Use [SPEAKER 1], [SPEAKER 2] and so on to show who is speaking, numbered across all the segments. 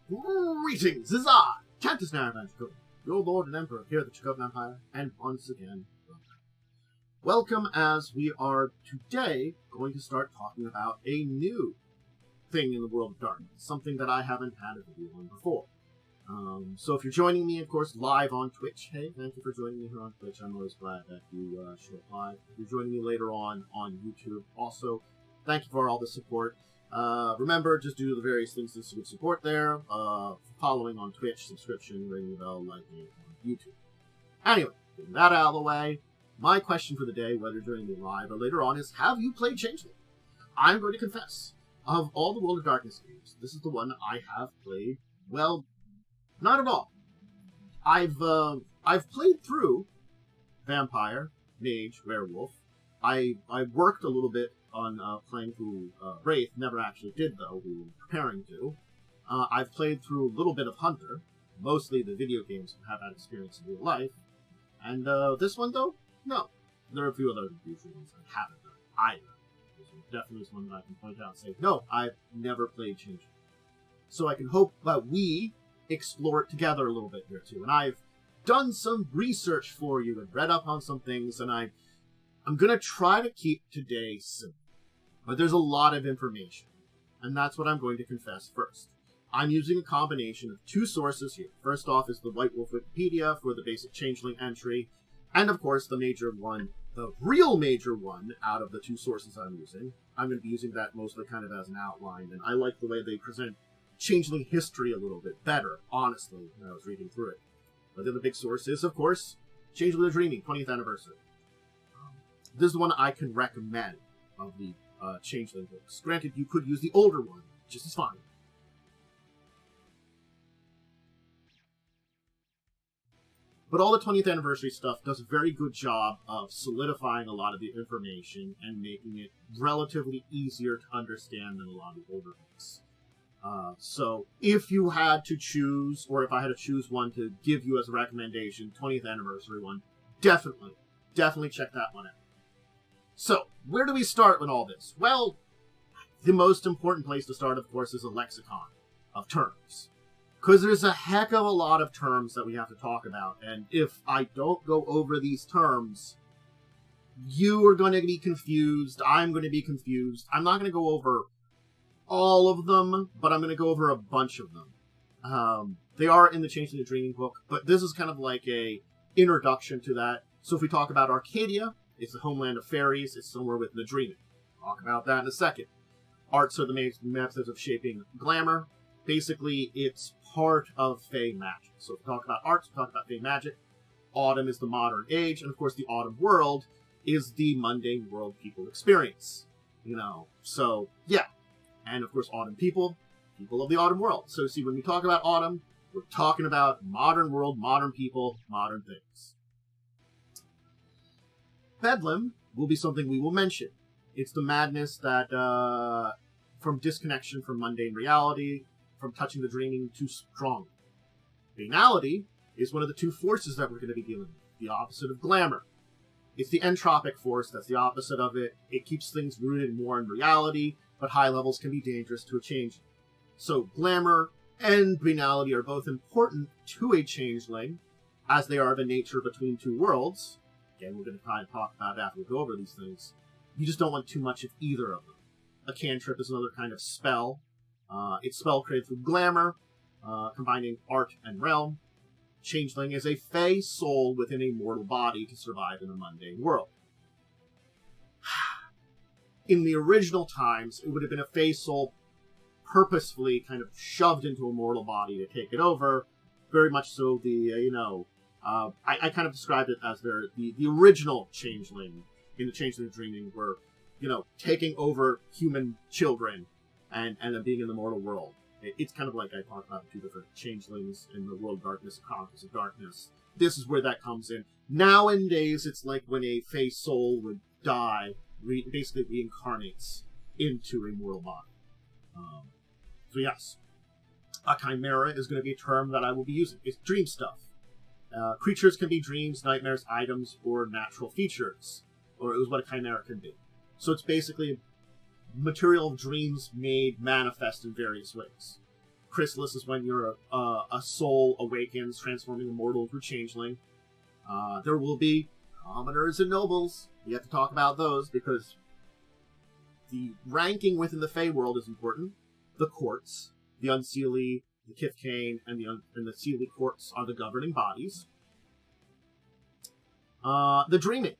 [SPEAKER 1] Greetings, this is I, Changeling Nature, your Lord and Emperor here at the Dracovin Empire, and once again, welcome as we are today going to start talking about a new thing in the world of darkness, something that I haven't had a video on before. So if you're joining me, of course, live on Twitch, hey, thank you for joining me here on Twitch. I'm always glad that you show up live. If you're joining me later on YouTube, also, thank you for all the support. Remember, just do the various things that you would support there. Following on Twitch, subscription, ring the bell, liking on YouTube. Anyway, getting that out of the way, my question for the day, whether during the live or later on, is have you played Changeling? I'm going to confess, of all the World of Darkness games, this is the one I have played, well, not at all. I've played through Vampire, Mage, Werewolf. I worked a little bit on playing through Wraith, never actually did though, we were preparing to. I've played through a little bit of Hunter, mostly the video games have had experience in real life. And this one though, no. There are a few other usual ones I haven't done either. This one definitely is one that I can point out and say, no, I've never played Changeling. So I can hope that we explore it together a little bit here too. And I've done some research for you and read up on some things, and I'm going to try to keep today simple. But there's a lot of information, and that's what I'm going to confess first. I'm using a combination of two sources here. First off is the White Wolf Wikipedia for the basic Changeling entry, and of course the major one, the real major one out of the two sources I'm using. I'm going to be using that mostly kind of as an outline, and I like the way they present Changeling history a little bit better, honestly, when I was reading through it. But then the big source is, of course, Changeling The Dreaming, 20th anniversary. This is the one I can recommend of the Changeling books. Granted, you could use the older one, just as fine. But all the 20th anniversary stuff does a very good job of solidifying a lot of the information and making it relatively easier to understand than a lot of the older books. So if you had to choose, or if I had to choose one to give you as a recommendation, 20th anniversary one, definitely check that one out. So, where do we start with all this? Well, the most important place to start, of course, is a lexicon of terms. Because there's a heck of a lot of terms that we have to talk about, and if I don't go over these terms, you are going to be confused, I'm going to be confused. I'm not going to go over all of them, but I'm going to go over a bunch of them. They are in the Changeling The Dreaming book, but this is kind of like a introduction to that. So if we talk about Arcadia, it's the homeland of fairies. It's somewhere within the dreaming. Talk about that in a second. Arts are the main methods of shaping glamour. Basically, it's part of Fey magic. So if we talk about arts, we talk about Fey magic. Autumn is the modern age, and of course the autumn world is the mundane world people experience. You know, so yeah. And of course autumn people of the autumn world. So see, when we talk about autumn, we're talking about modern world, modern people, modern things. Bedlam will be something we will mention. It's the madness that, from disconnection from mundane reality, from touching the dreaming too strong. Banality is one of the two forces that we're going to be dealing with, the opposite of glamour. It's the entropic force, that's the opposite of it. It keeps things rooted more in reality, but high levels can be dangerous to a changeling. So glamour and banality are both important to a changeling, as they are the nature between two worlds. Again, we're going to try and talk about it after we go over these things. You just don't want too much of either of them. A cantrip is another kind of spell. It's spell created through glamour, combining art and realm. Changeling is a fey soul within a mortal body to survive in a mundane world. In the original times, it would have been a fey soul purposefully kind of shoved into a mortal body to take it over. Very much so the, I kind of described it as the original changeling in the Changeling The Dreaming were, taking over human children and then being in the mortal world. It's kind of like I talked about the two different changelings in the World of Darkness and Chronicles of Darkness. This is where that comes in. Nowadays, it's like when a fey soul would die, basically reincarnates into a mortal body. So yes, a chimera is going to be a term that I will be using. It's dream stuff. Creatures can be dreams, nightmares, items, or natural features. Or it was what a chimera can be. So it's basically material of dreams made manifest in various ways. Chrysalis is when a soul awakens, transforming a mortal into a changeling. There will be commoners and nobles. We have to talk about those because the ranking within the Fey world is important. The courts, the Unseelie, the Kithkane, and the Seelie courts are the governing bodies. The Dreaming.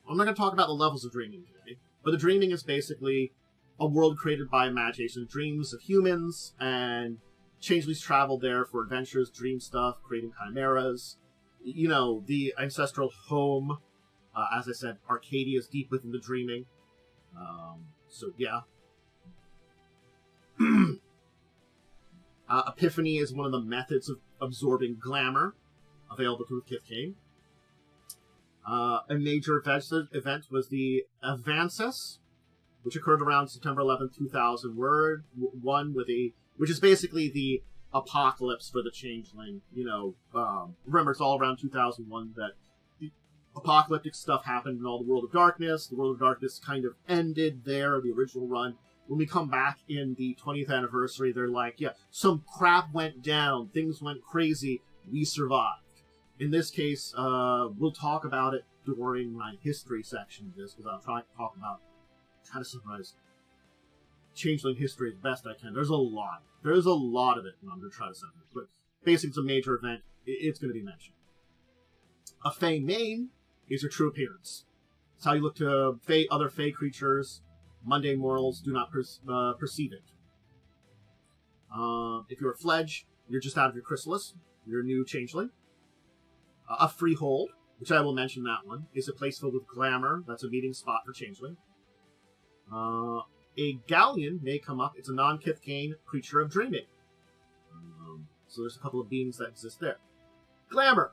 [SPEAKER 1] I'm not going to talk about the levels of Dreaming today, but the Dreaming is basically a world created by imagination, dreams of humans, and changelings travel there for adventures, dream stuff, creating chimeras. You know, the ancestral home. As I said, Arcadia is deep within the Dreaming. So, yeah. Epiphany is one of the methods of absorbing glamour available to the Kithkane. A major event was the Avances, which occurred around September 11th, 2001, which is basically the apocalypse for the Changeling. You know, remember, it's all around 2001 that the apocalyptic stuff happened in all the World of Darkness. The World of Darkness kind of ended there, the original run. When we come back in the 20th anniversary, they're like, yeah, some crap went down, things went crazy, we survived. In this case, we'll talk about it during my history section of this, because I'm trying to talk about, kind of summarize Changeling history as best I can. There's a lot. There's a lot of it, and I'm going to try to summarize it. But basically, it's a major event. It's going to be mentioned. A Fey name is your true appearance. It's how you look to other Fey creatures. Mundane mortals do not perceive it. If you're a Fledge, you're just out of your Chrysalis. You're a new Changeling. A Freehold, which I will mention that one, is a place filled with glamour. That's a meeting spot for Changeling. A Galleon may come up. It's a non-Kithkane creature of dreaming. So there's a couple of beings that exist there. Glamour.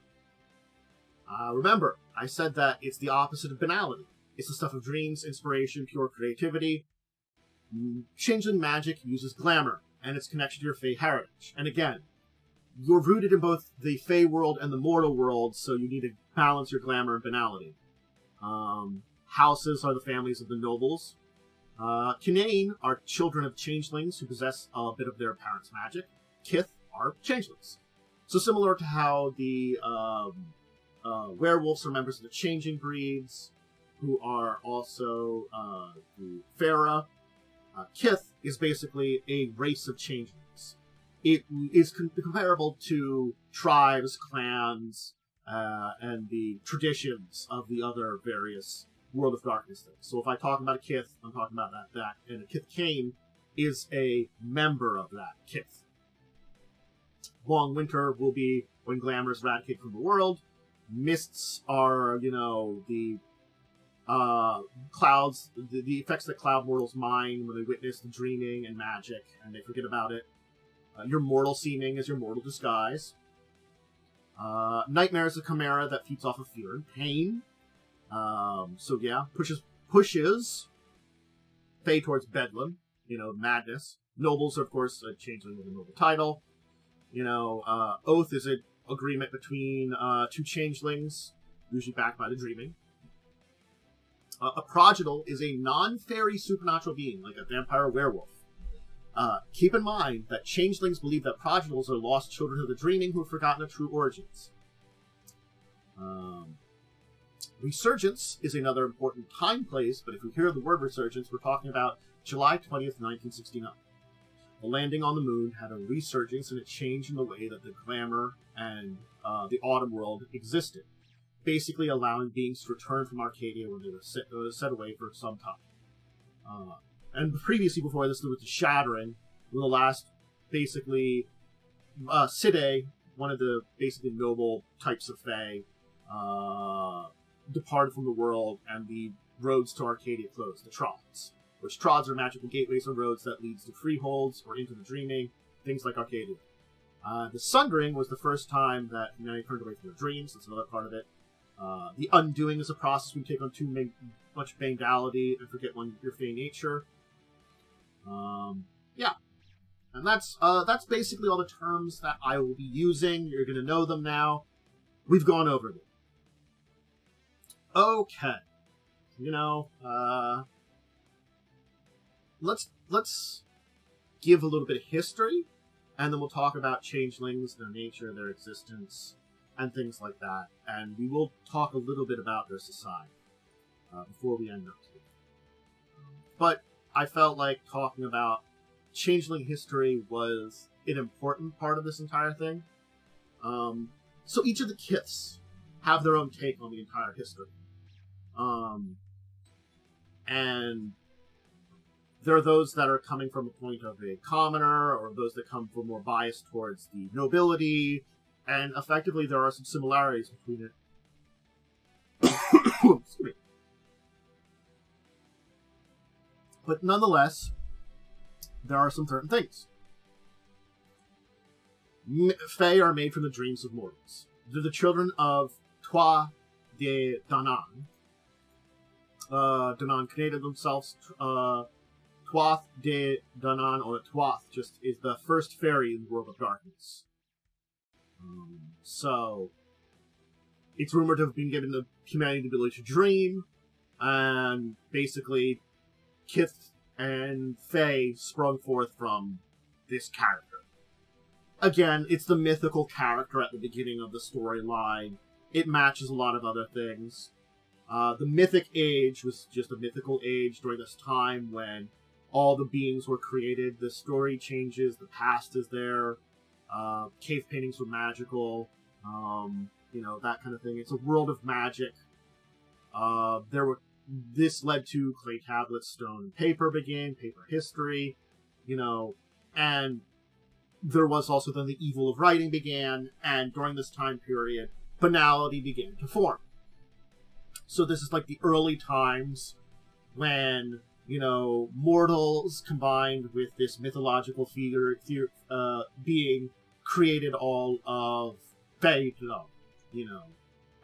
[SPEAKER 1] Remember, I said that it's the opposite of banality. It's the stuff of dreams, inspiration, pure creativity. Changeling magic uses glamour and its connection to your Fey heritage. And again, you're rooted in both the Fey world and the mortal world, so you need to balance your glamour and banality. Houses are the families of the nobles. Kinane are children of changelings who possess a bit of their parents' magic. Kith are changelings. So similar to how the werewolves are members of the changing breeds, who are also the Farah. Kith is basically a race of changelings. It is comparable to tribes, clans, and the traditions of the other various World of Darkness things. So if I talk about a Kith, I'm talking about that. And a Kithkane is a member of that Kith. Long Winter will be when glamour is eradicated from the world. Mists are, you know, the clouds, the effects that cloud mortals mind when they witness the dreaming and magic, and they forget about it. Your mortal seeming is your mortal disguise. Nightmare is a chimera that feeds off of fear and pain. So yeah, pushes Fey towards Bedlam, you know, madness. Nobles are, of course, a changeling with a noble title. You know, Oath is an agreement between two changelings, usually backed by the dreaming. A prodigal is a non-fairy supernatural being, like a vampire or werewolf. Keep in mind that changelings believe that prodigals are lost children of the dreaming who have forgotten their true origins. Resurgence is another important time place, but if we hear the word resurgence, we're talking about July 20th, 1969. The landing on the moon had a resurgence and a change in the way that the glamour and the autumn world existed, basically allowing beings to return from Arcadia when they were set away for some time. And previously, before this, there was the Shattering, when the last, basically, Sidae, one of the basically noble types of Fae, departed from the world, and the roads to Arcadia closed, the Trods. Which Trods are magical gateways or roads that leads to freeholds or into the dreaming, things like Arcadia. The Sundering was the first time that humanity turned away from their dreams. That's another part of it. The Undoing is a process when you take on too much banality and forget your Fey nature. Yeah. And that's basically all the terms that I will be using. You're going to know them now. We've gone over them. Okay. You know, let's give a little bit of history, and then we'll talk about changelings, their nature, their existence, and things like that. And we will talk a little bit about their society before we end up today. But I felt like talking about changeling history was an important part of this entire thing. So each of the kiths have their own take on the entire history. And there are those that are coming from a point of a commoner, or those that come from more bias towards the nobility, and effectively there are some similarities between it. Excuse me. But nonetheless, there are some certain things. Fae are made from the dreams of mortals. They're the children of Toi de Danann. Danann created themselves. Tuath de Danann, or Tuath, just is the first fairy in the world of darkness. So, it's rumored to have been given to humanity the ability to dream, and basically, Kith and Fae sprung forth from this character. Again, it's the mythical character at the beginning of the storyline. It matches a lot of other things. The Mythic Age was just a mythical age during this time when all the beings were created. The story changes, the past is there, cave paintings were magical, that kind of thing. It's a world of magic. This led to clay tablets, stone, and paper began, paper history, and there was also then the evil of writing began, and during this time period, banality began to form. So this is like the early times when, mortals combined with this mythological being created all of Faedom,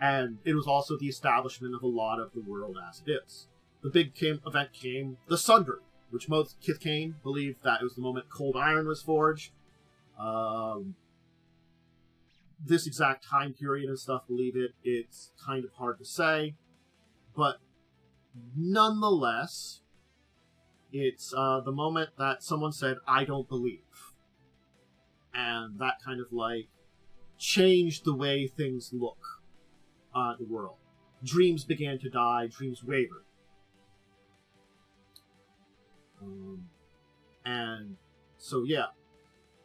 [SPEAKER 1] and it was also the establishment of a lot of the world as it is. The big event came, the Sundering, which most Kithkane believed that it was the moment cold iron was forged. This exact time period and stuff, believe it, it's kind of hard to say, but nonetheless, it's the moment that someone said, "I don't believe," and that kind of changed the way things look at the world. Dreams began to die, dreams wavered. And so yeah,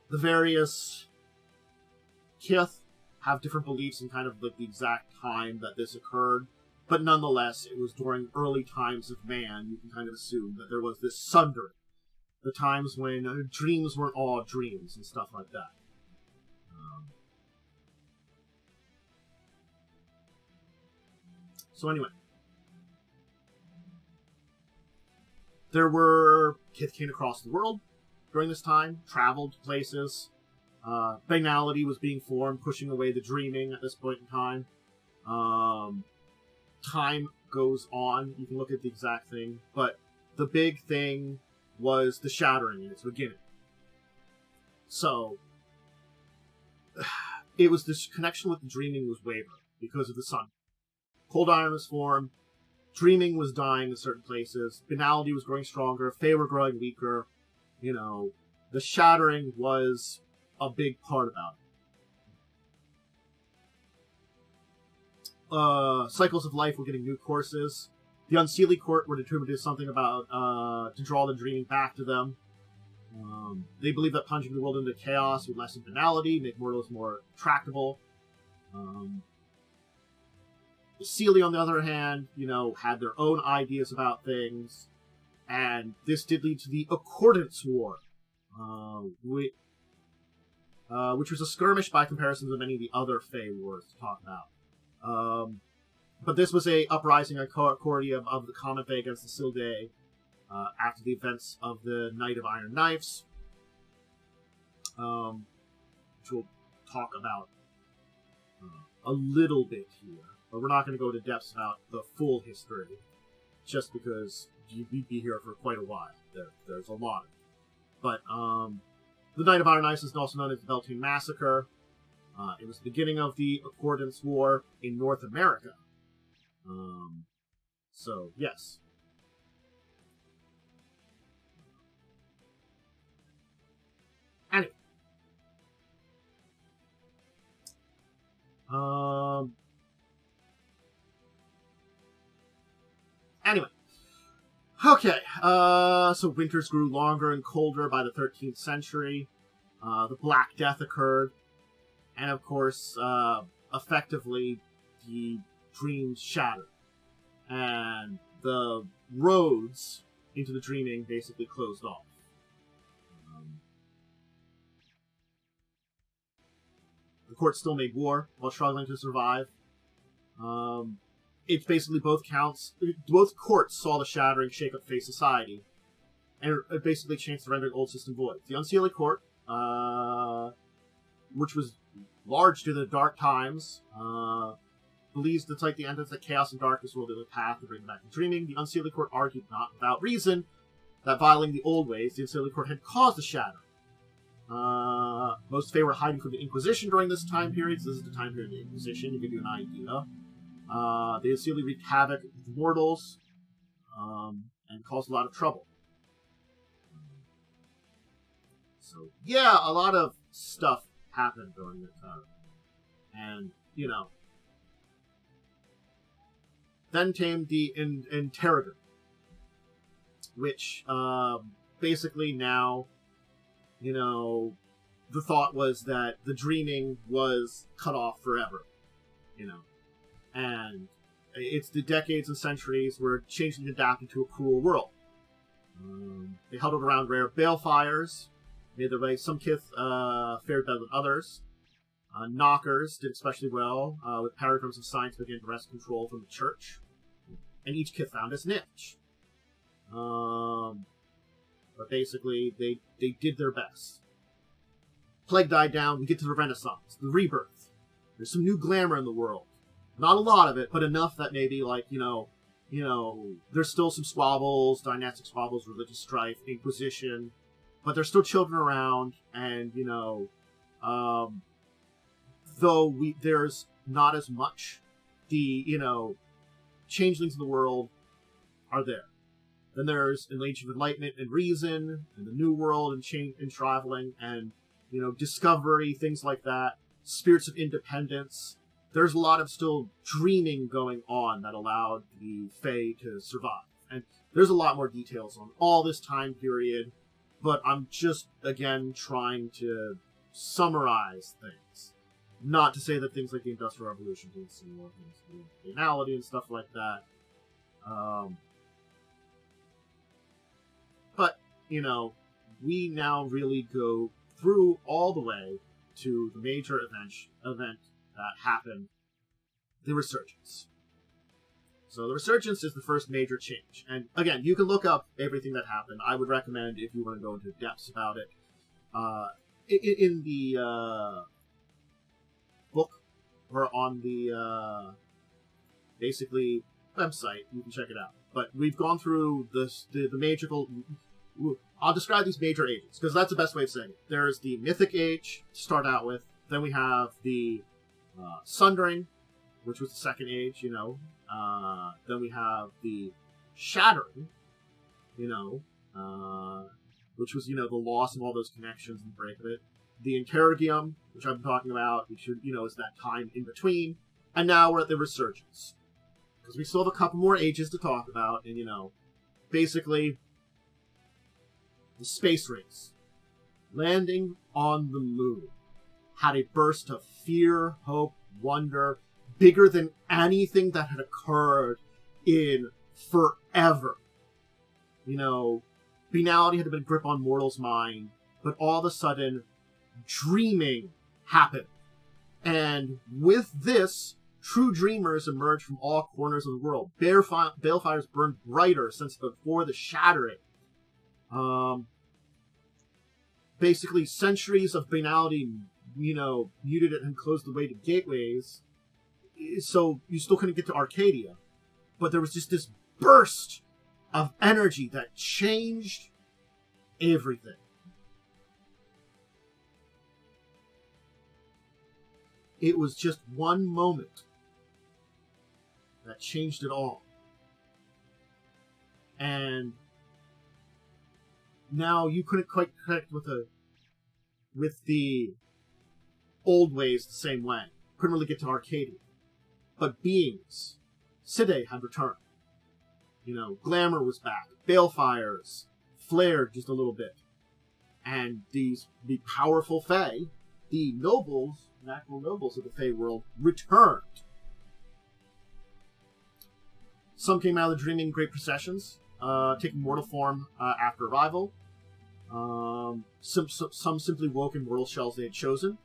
[SPEAKER 1] the various Kith have different beliefs in kind of the exact time that this occurred, but nonetheless, it was during early times of man. You can kind of assume that there was this sundering, the times when dreams weren't all dreams and stuff like that. So anyway, there were Kithkane across the world during this time, traveled places. Banality was being formed, pushing away the dreaming at this point in time. Time goes on. You can look at the exact thing, but the big thing was the shattering in its beginning. So, it was this connection with the dreaming was wavering because of the sun. Cold iron was formed. Dreaming was dying in certain places. Banality was growing stronger. Fae were growing weaker. The shattering was a big part about it. Cycles of life were getting new courses. The Unseelie Court were determined to do something about to draw the dreaming back to them. They believed that plunging the world into chaos would lessen banality, make mortals more tractable. The Seelie, on the other hand, had their own ideas about things, and this did lead to the Accordance War, which was a skirmish by comparison to many of the other Fae wars to talk about. But this was a uprising of the Common Fae against the Sildae after the events of the Night of Iron Knives, which we'll talk about a little bit here. But we're not going to go into depths about the full history, just because we'd be here for quite a while. There's a lot of it. But the Night of Iron Knives is also known as the Beltane Massacre. It was the beginning of the Accordance War in North America. So, yes. Anyway, Okay, so winters grew longer and colder by the 13th century. The Black Death occurred. And of course, effectively, the dreams shattered. And the roads into the dreaming basically closed off. The court still made war while struggling to survive. It's basically both courts saw the shattering shake-up face society, and it basically changed the rendering old system void. The Unseelie Court, which was large due to the dark times, believes it's like the entrance that chaos and darkness will be the path to bring back the dreaming. The Unseelie Court argued, not without reason, that violating the old ways, the Unseelie Court had caused the shattering. Most favor hiding from the Inquisition during this time period. So this is the time period of the Inquisition, to give you an idea. The Unseelie wreaked havoc with mortals, and caused a lot of trouble. So, yeah, a lot of stuff happened during this time. And, then came the Interrogator, which, basically now, the thought was that the dreaming was cut off forever, and it's the decades and centuries where Changeling adapted to a cruel world. They huddled around rare balefires, made their way. Some kith fared better than others. Knockers did especially well, with paradigms of science began to wrest control from the church, and each kith found its niche. But basically, they did their best. Plague died down, we get to the Renaissance, the rebirth. There's some new glamour in the world. Not a lot of it, but enough that maybe, there's still some squabbles, dynastic squabbles, religious strife, Inquisition, but there's still children around, and, though there's not as much, the, changelings in the world are there. Then there's an Age of Enlightenment and Reason, and the New World and traveling, and, discovery, things like that. Spirits of Independence. There's a lot of still dreaming going on that allowed the Fae to survive. And there's a lot more details on all this time period, but I'm just, again, trying to summarize things. Not to say that things like the Industrial Revolution didn't see more things like banality and stuff like that. But, we now really go through all the way to the major event that happened, the Resurgence. So the Resurgence is the first major change. And again, you can look up everything that happened. I would recommend, if you want to go into depths about it, in the book or on the basically website, you can check it out. But we've gone through the magical. I'll describe these major ages, because that's the best way of saying it. There's the Mythic Age to start out with. Then we have the Sundering, which was the second age, Then we have the Shattering, which was, the loss of all those connections and the break of it. The Interrogium, which I've been talking about, which, is that time in between. And now we're at the Resurgence. Because we still have a couple more ages to talk about, and, basically, the space race, landing on the moon, had a burst of fear, hope, wonder, bigger than anything that had occurred in forever. Banality had been a grip on mortals' mind, but all of a sudden, dreaming happened. And with this, true dreamers emerged from all corners of the world. Balefires burned brighter since before the shattering. Basically, centuries of banality, muted it and closed the way to gateways. So you still couldn't get to Arcadia. But there was just this burst of energy that changed everything. It was just one moment that changed it all. And now you couldn't quite connect with the old ways the same way. Couldn't really get to Arcadia. But beings, Sidae, had returned. Glamour was back. Balefires flared just a little bit. And the powerful Fae, the nobles, natural nobles of the Fae world, returned. Some came out of the dreaming in great processions, taking mortal form after arrival. Some simply woke in mortal shells they had chosen.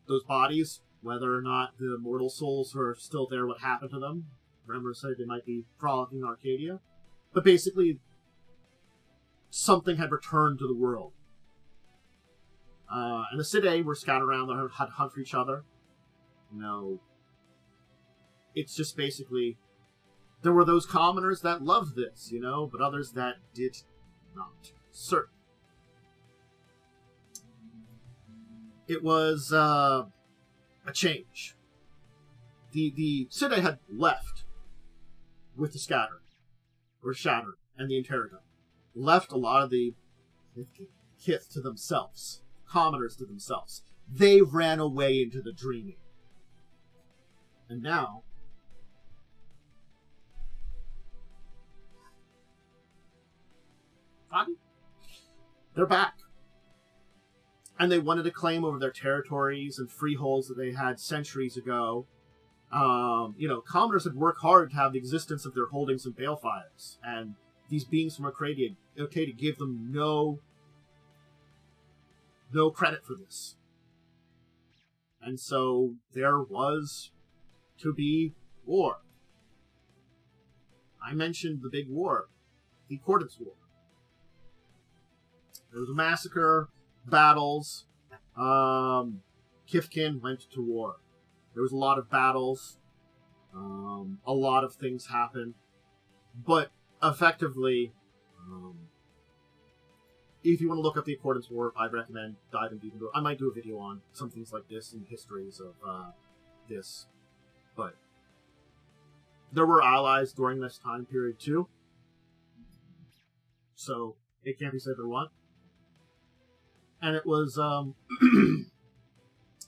[SPEAKER 1] Those bodies, whether or not the mortal souls are still there, what happened to them. Remember, said they might be frolicking in Arcadia. But basically, something had returned to the world. And the Sidae were scattered around, they had to hunt for each other. It's just basically, there were those commoners that loved this, but others that did not. Certain. It was a change. The Sidae had left with the Shattered, and the Interrogat. Left a lot of the Kith to themselves, commoners to themselves. They ran away into the dreaming. And now, they're back. And they wanted to claim over their territories and freeholds that they had centuries ago. Commoners had worked hard to have the existence of their holdings and balefires. And these beings from Arcadia gave them no credit for this. And so there was to be war. I mentioned the big war, the Accordance War. There was a massacre, battles. Kithkin went to war. There was a lot of battles. A lot of things happened. But effectively, if you want to look up the Accordance War, I'd recommend diving deep into it. I might do a video on some things like this and histories of this. But there were allies during this time period too. So it can't be said there weren't. And it was,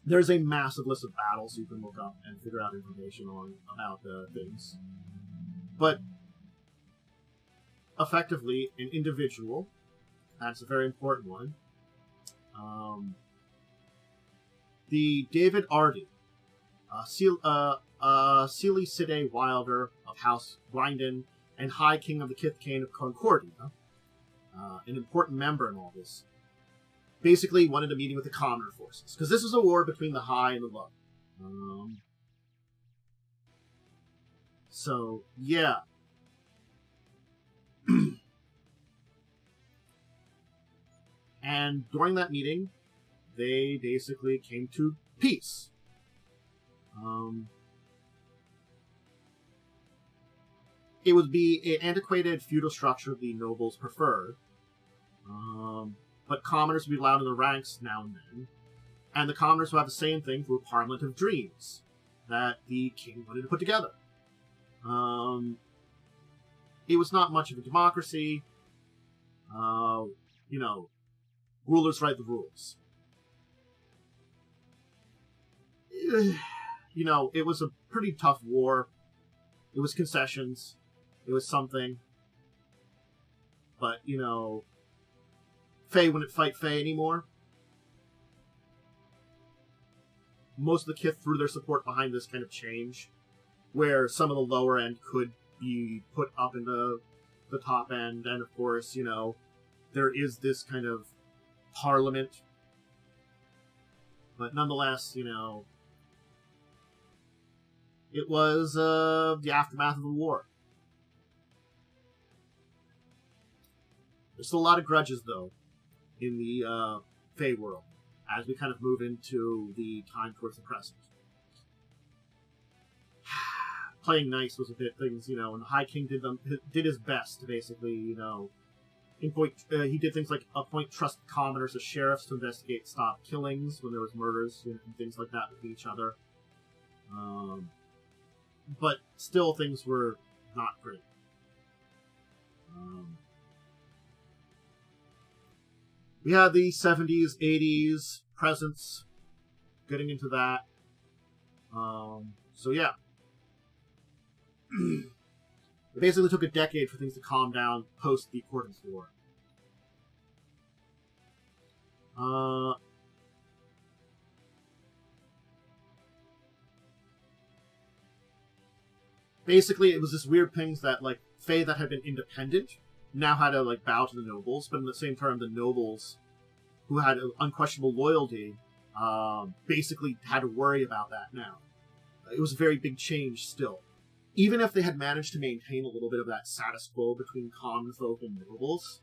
[SPEAKER 1] there's a massive list of battles you can look up and figure out information on about things. But effectively, an individual, that's a very important one, the David Ardy, Sealy Sidae Wilder of House Grindon and High King of the Kithkane of Concordia, an important member in all this, basically wanted a meeting with the commoner forces, because this was a war between the high and the low. So, yeah. And during that meeting, they basically came to peace. It would be an antiquated feudal structure the nobles preferred. But commoners would be allowed in the ranks now and then. And the commoners would have the same thing through a Parliament of Dreams that the king wanted to put together. It was not much of a democracy. Rulers write the rules. It was a pretty tough war. It was concessions. It was something. But, Fae wouldn't fight Fae anymore. Most of the Kith threw their support behind this kind of change, where some of the lower end could be put up in the top end, and of course, there is this kind of parliament. But nonetheless, it was the aftermath of the war. There's still a lot of grudges, though, in the Fae world, as we kind of move into the time towards the present. Playing nice was a bit things, and the High King did his best to basically, he did things like appoint trusted commoners as sheriffs to investigate, stop killings when there was murders and things like that with each other. But still, things were not great. We had the 70s, 80s presence getting into that. So yeah. It basically took a decade for things to calm down post the Accordance War. Basically, it was this weird thing that, like, Fae that had been independent now had to, like, bow to the nobles, but in the same term, the nobles who had unquestionable loyalty basically had to worry about that now. It was a very big change still. Even if they had managed to maintain a little bit of that status quo between common folk and nobles,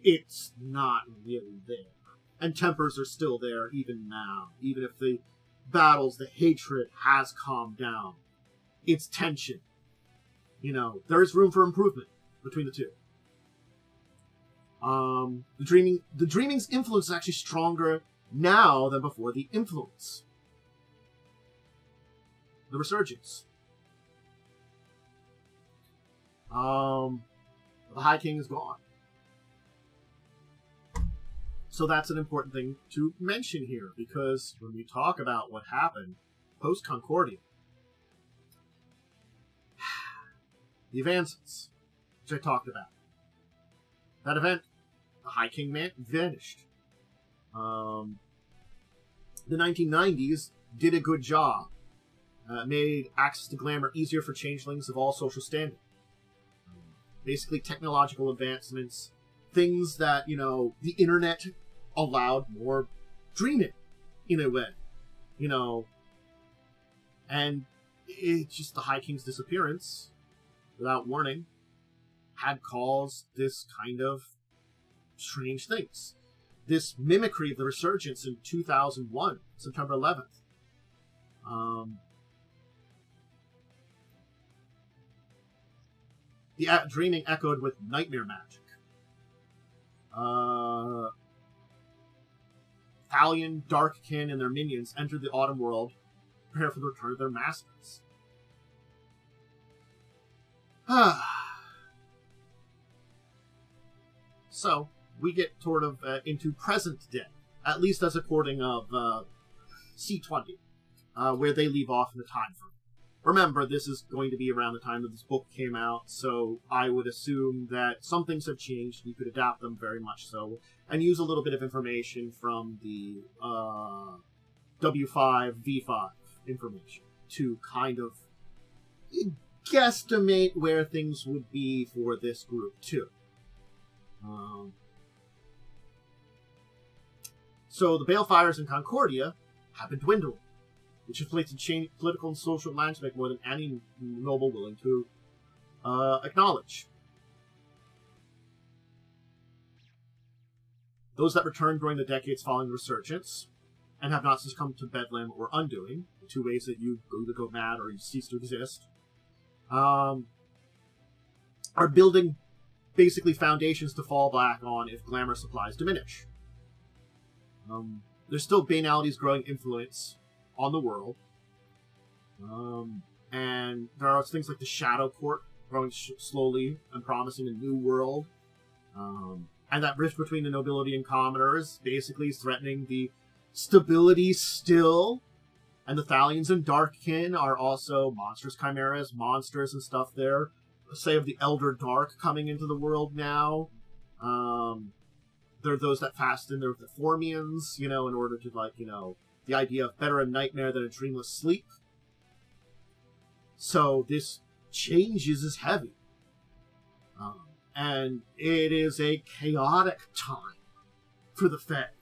[SPEAKER 1] it's not really there. And tempers are still there even now. Even if the battles, the hatred has calmed down. It's tension. You know, there is room for improvement between the two. The Dreaming's influence is actually stronger now than before the influence. The resurgence. The High King is gone. So that's an important thing to mention here, because when we talk about what happened post-Concordia, the advances, which I talked about, that event, the High King vanished. The 1990s did a good job. Made access to Glamour easier for changelings of all social standing. Basically, technological advancements, things that, you know, the internet allowed more dreaming, in a way. You know, and it's just the High King's disappearance, without warning, had caused this kind of strange things. This mimicry of the resurgence in 2001, September 11th. The dreaming echoed with nightmare magic. Thalion, Darkkin, and their minions entered the Autumn World, prepare for the return of their masters. So, we get sort of into present day, at least as according of C20, where they leave off in the time frame. Remember, this is going to be around the time that this book came out, so I would assume that some things have changed. You could adapt them very much so, and use a little bit of information from the W5, V5 information to kind of guesstimate where things would be for this group, too. So the Balefires in Concordia have been dwindling, which inflates the political and social landscape more than any noble willing to acknowledge. Those that returned during the decades following the resurgence, and have not succumbed to bedlam or undoing, the two ways that you either go mad or you cease to exist, are building basically foundations to fall back on if glamour supplies diminish. There's still banality's growing influence on the world, and there are things like the Shadow Court growing slowly and promising a new world, and that rift between the nobility and commoners basically is threatening the stability still, and the Thalions and Darkkin are also monstrous chimeras, monsters and stuff there, say of the Elder Dark coming into the world now. There are those that fast in there with the Formians, you know, in order to, like, you know, the idea of better a nightmare than a dreamless sleep. So this changes is heavy. And it is a chaotic time for the Fae.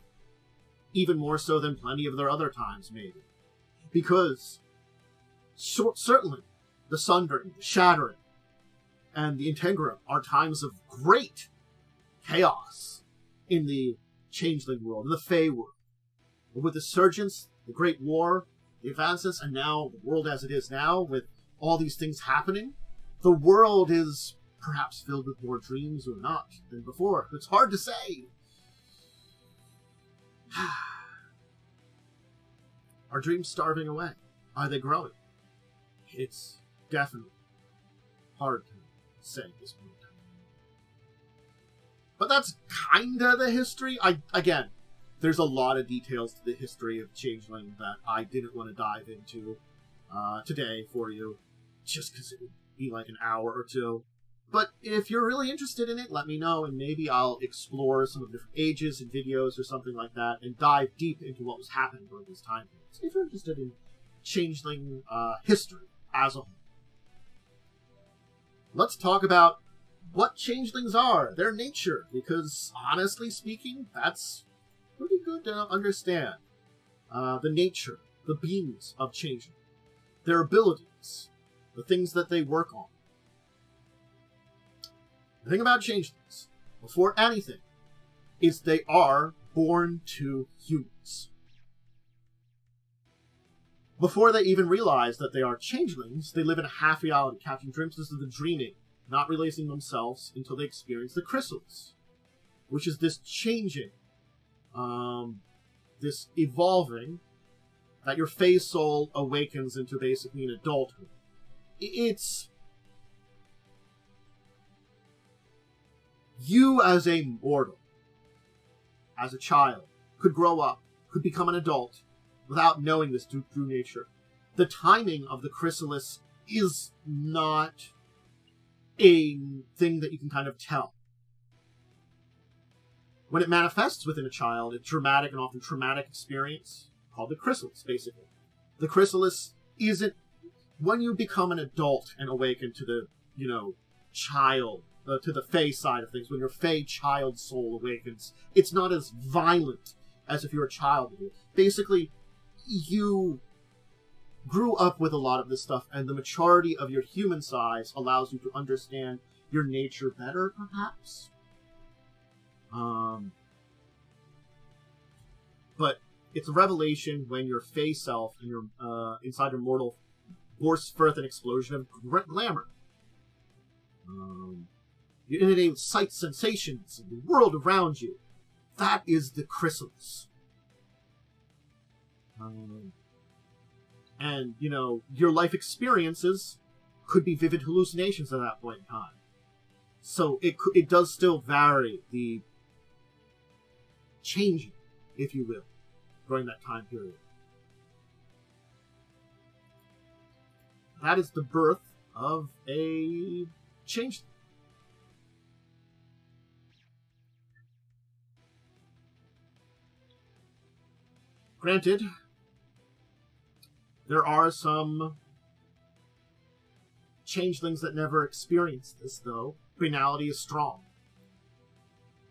[SPEAKER 1] Even more so than plenty of their other times, maybe. Because certainly the Sundering, the Shattering, and the Integra are times of great chaos in the Changeling world, in the Fae world. But with the Surgence, the Great War, the advances, and now the world as it is now, with all these things happening, the world is perhaps filled with more dreams or not than before. It's hard to say. Are dreams starving away? Are they growing? It's definitely hard to say at this point in time. But that's kinda the history. Again, there's a lot of details to the history of Changeling that I didn't want to dive into today for you, just because it would be like an hour or two. But if you're really interested in it, let me know, and maybe I'll explore some of the different ages and videos or something like that, and dive deep into what was happening during these time periods, if you're interested in Changeling history as a whole. Let's talk about what Changelings are, their nature, because, honestly speaking, that's pretty good to understand. The nature, the beings of Changeling, their abilities, the things that they work on. The thing about Changelings, before anything, is they are born to humans. Before they even realize that they are Changelings, they live in a half-reality, catching glimpses of the dreaming, not releasing themselves until they experience the chrysalis, which is this changing, this evolving, that your Fey soul awakens into basically an adulthood. It's... You as a mortal, as a child, could grow up, could become an adult, without knowing this true nature. The timing of the chrysalis is not a thing that you can kind of tell. When it manifests within a child, it's dramatic and often traumatic experience, called the chrysalis, basically. The chrysalis isn't... When you become an adult and awaken to the, child, to the Fey side of things, when your Fey child soul awakens, it's not as violent as if you're a child. Basically, you grew up with a lot of this stuff, and the maturity of your human size allows you to understand your nature better, perhaps. But it's a revelation when your Fey self and your inside your mortal bursts forth an explosion of glamour. You inundate sights, sensations, and the world around you. That is the chrysalis. And, your life experiences could be vivid hallucinations at that point in time. So it does still vary, the changing, if you will, during that time period. That is the birth of a changeling. Granted, there are some changelings that never experience this, though. Banality is strong.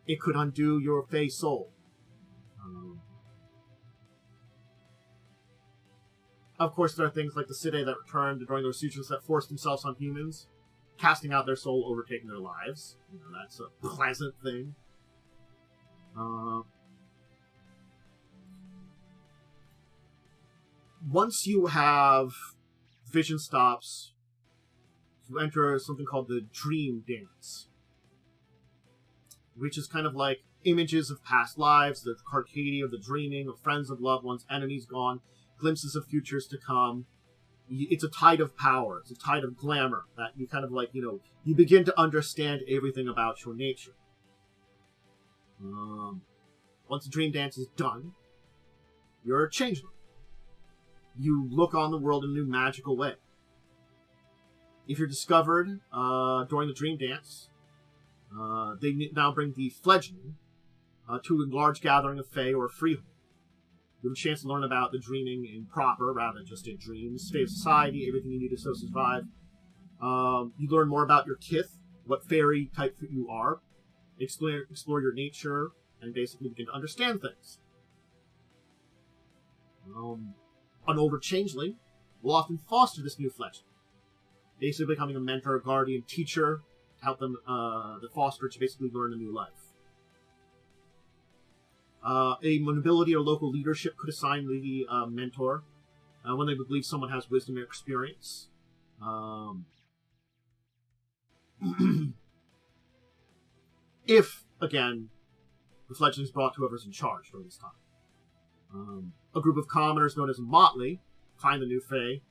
[SPEAKER 1] It could undo your Fey soul. Of course, there are things like the Sidae that returned during those sutures that forced themselves on humans, casting out their soul, overtaking their lives. That's a pleasant thing. Once you have vision stops, you enter something called the dream dance, which is kind of like images of past lives, the Carcadia of the dreaming, of friends, of loved ones, enemies gone, glimpses of futures to come. It's a tide of power. It's a tide of glamour that you kind of like, you begin to understand everything about your nature. Once the dream dance is done, you're a changeling. You look on the world in a new magical way. If you're discovered during the dream dance, they now bring the fledgling to a large gathering of Fey or freehold. You have a chance to learn about the dreaming in proper, rather than just in dreams, state of society, everything you need to so survive. You learn more about your kith, what fairy type you are, explore your nature, and basically begin to understand things. An older changeling will often foster this new fledgling, basically becoming a mentor, guardian, teacher, to help them, the foster, to basically learn a new life. A nobility or local leadership could assign the mentor when they believe someone has wisdom or experience. If, again, the fledgling is brought to whoever's in charge during this time. A group of commoners known as a motley find the new Fey.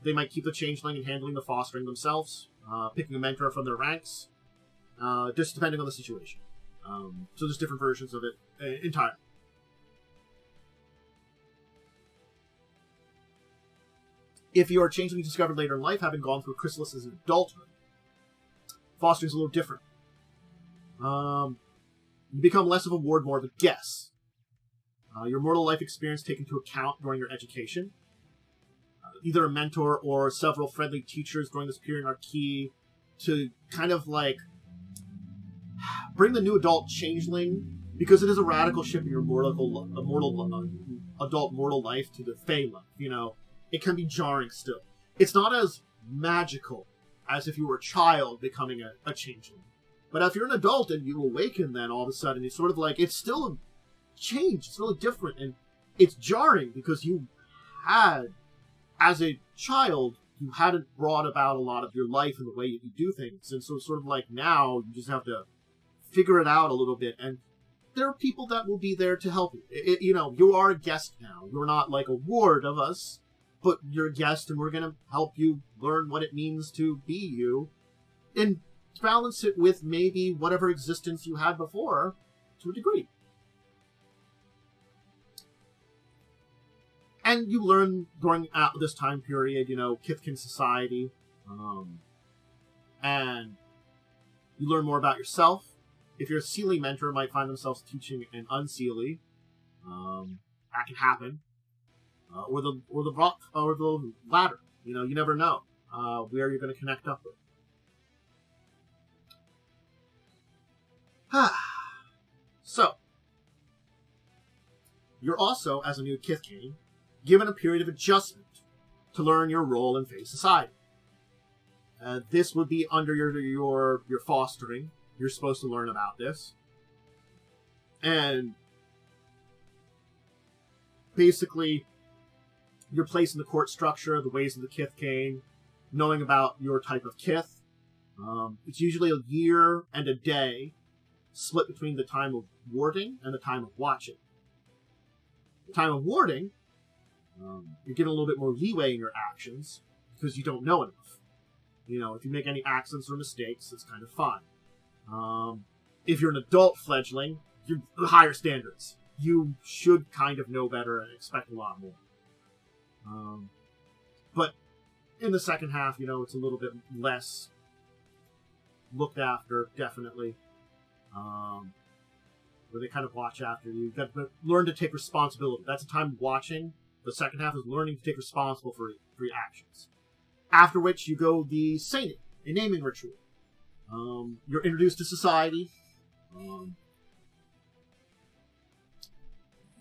[SPEAKER 1] They might keep the changeling and handling the fostering themselves, picking a mentor from their ranks, just depending on the situation. So there's different versions of it entirely. If your changeling discovered later in life, having gone through a chrysalis as an adulthood, fostering is a little different. You become less of a ward, more of a guess. Your mortal life experience taken into account during your education. Either a mentor or several friendly teachers during this period are key to kind of like bring the new adult changeling, because it is a radical shift in your adult mortal life to the Fey life. You know, it can be jarring still. It's not as magical as if you were a child becoming a changeling. But if you're an adult and you awaken, then all of a sudden it's sort of like, it's still a change. It's really different, and it's jarring because you had, as a child, you hadn't brought about a lot of your life and the way you do things. And so it's sort of like now you just have to figure it out a little bit. And there are people that will be there to help you. You know, you are a guest now. You're not like a ward of us, but you're a guest, and we're going to help you learn what it means to be you. And balance it with maybe whatever existence you had before to a degree. And you learn during this time period, you know, Kithkin society, and you learn more about yourself. If you're a Seelie mentor, might find themselves teaching an unseelie. That can happen, or the latter. You know, you never know where you're going to connect up with. So, you're also, as a new Kithkin, given a period of adjustment to learn your role in Fey society. This would be under your fostering. You're supposed to learn about this. And basically, your place in the court structure, the ways of the Kithkin, knowing about your type of Kith. It's usually a year and a day, split between the time of warding and the time of watching. The time of warding, you're getting a little bit more leeway in your actions because you don't know enough. You know, if you make any accidents or mistakes, it's kind of fine. If you're an adult fledgling, you're higher standards. You should kind of know better and expect a lot more. But in the second half, you know, it's a little bit less looked after, definitely. Where they kind of watch after you. You've got to learn to take responsibility. That's a time of watching. The second half is learning to take responsibility for your actions. After which you go the Seining, a naming ritual. You're introduced to society.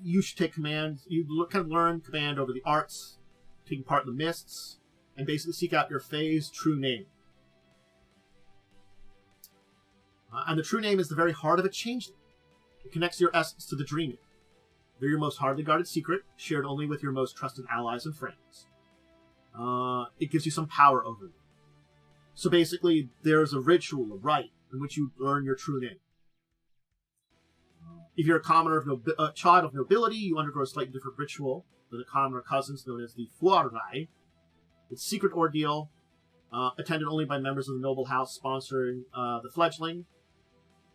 [SPEAKER 1] You should take command. You kind of learn command over the arts, taking part in the mists, and basically seek out your Fey's true name. And the true name is the very heart of a changeling. It connects your essence to the dreaming. They're your most hardly guarded secret, shared only with your most trusted allies and friends. It gives you some power over them. So basically, there's a ritual, a rite, in which you learn your true name. If you're a commoner of child of nobility, you undergo a slightly different ritual than the commoner cousins, known as the Fuarai. It's a secret ordeal, attended only by members of the noble house, sponsoring the fledgling.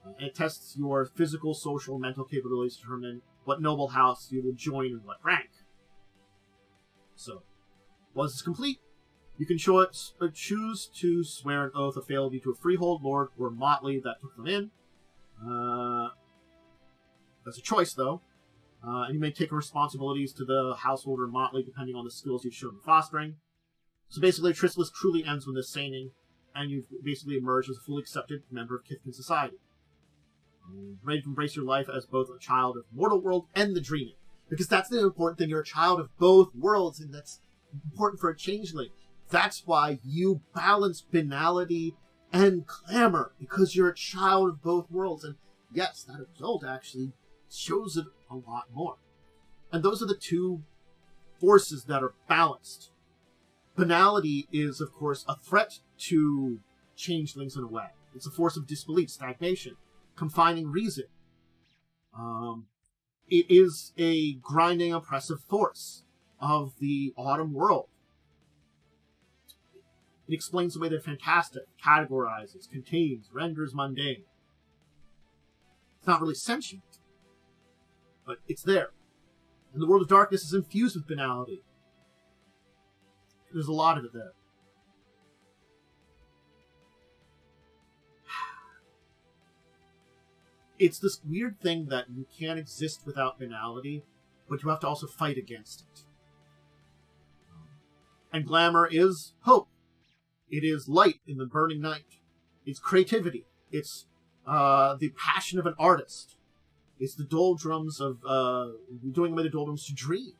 [SPEAKER 1] And it tests your physical, social, and mental capabilities to determine what noble house you will join and what rank. So, once it's complete, you can choose to swear an oath of fealty to a freehold lord or motley that took them in. That's a choice, though. And you may take responsibilities to the household or motley depending on the skills you've shown in fostering. So basically, Chrysalis truly ends with this Seining, and you've basically emerged as a fully accepted member of Kithkin society. Ready to embrace your life as both a child of mortal world and the dreaming. Because that's the important thing. You're a child of both worlds, and that's important for a changeling. That's why you balance banality and glamour, because you're a child of both worlds. And yes, that adult actually shows it a lot more. And those are the two forces that are balanced. Banality is, of course, a threat to changelings in a way. It's a force of disbelief, stagnation, confining reason. It is a grinding, oppressive force of the autumn world. It explains the way they're fantastic, categorizes, contains, renders mundane. It's not really sentient, but it's there. And the world of darkness is infused with banality. There's a lot of it there. It's this weird thing that you can't exist without banality, but you have to also fight against it. And glamour is hope. It is light in the burning night. It's creativity. It's the passion of an artist. It's the doldrums of doing away the doldrums to dream.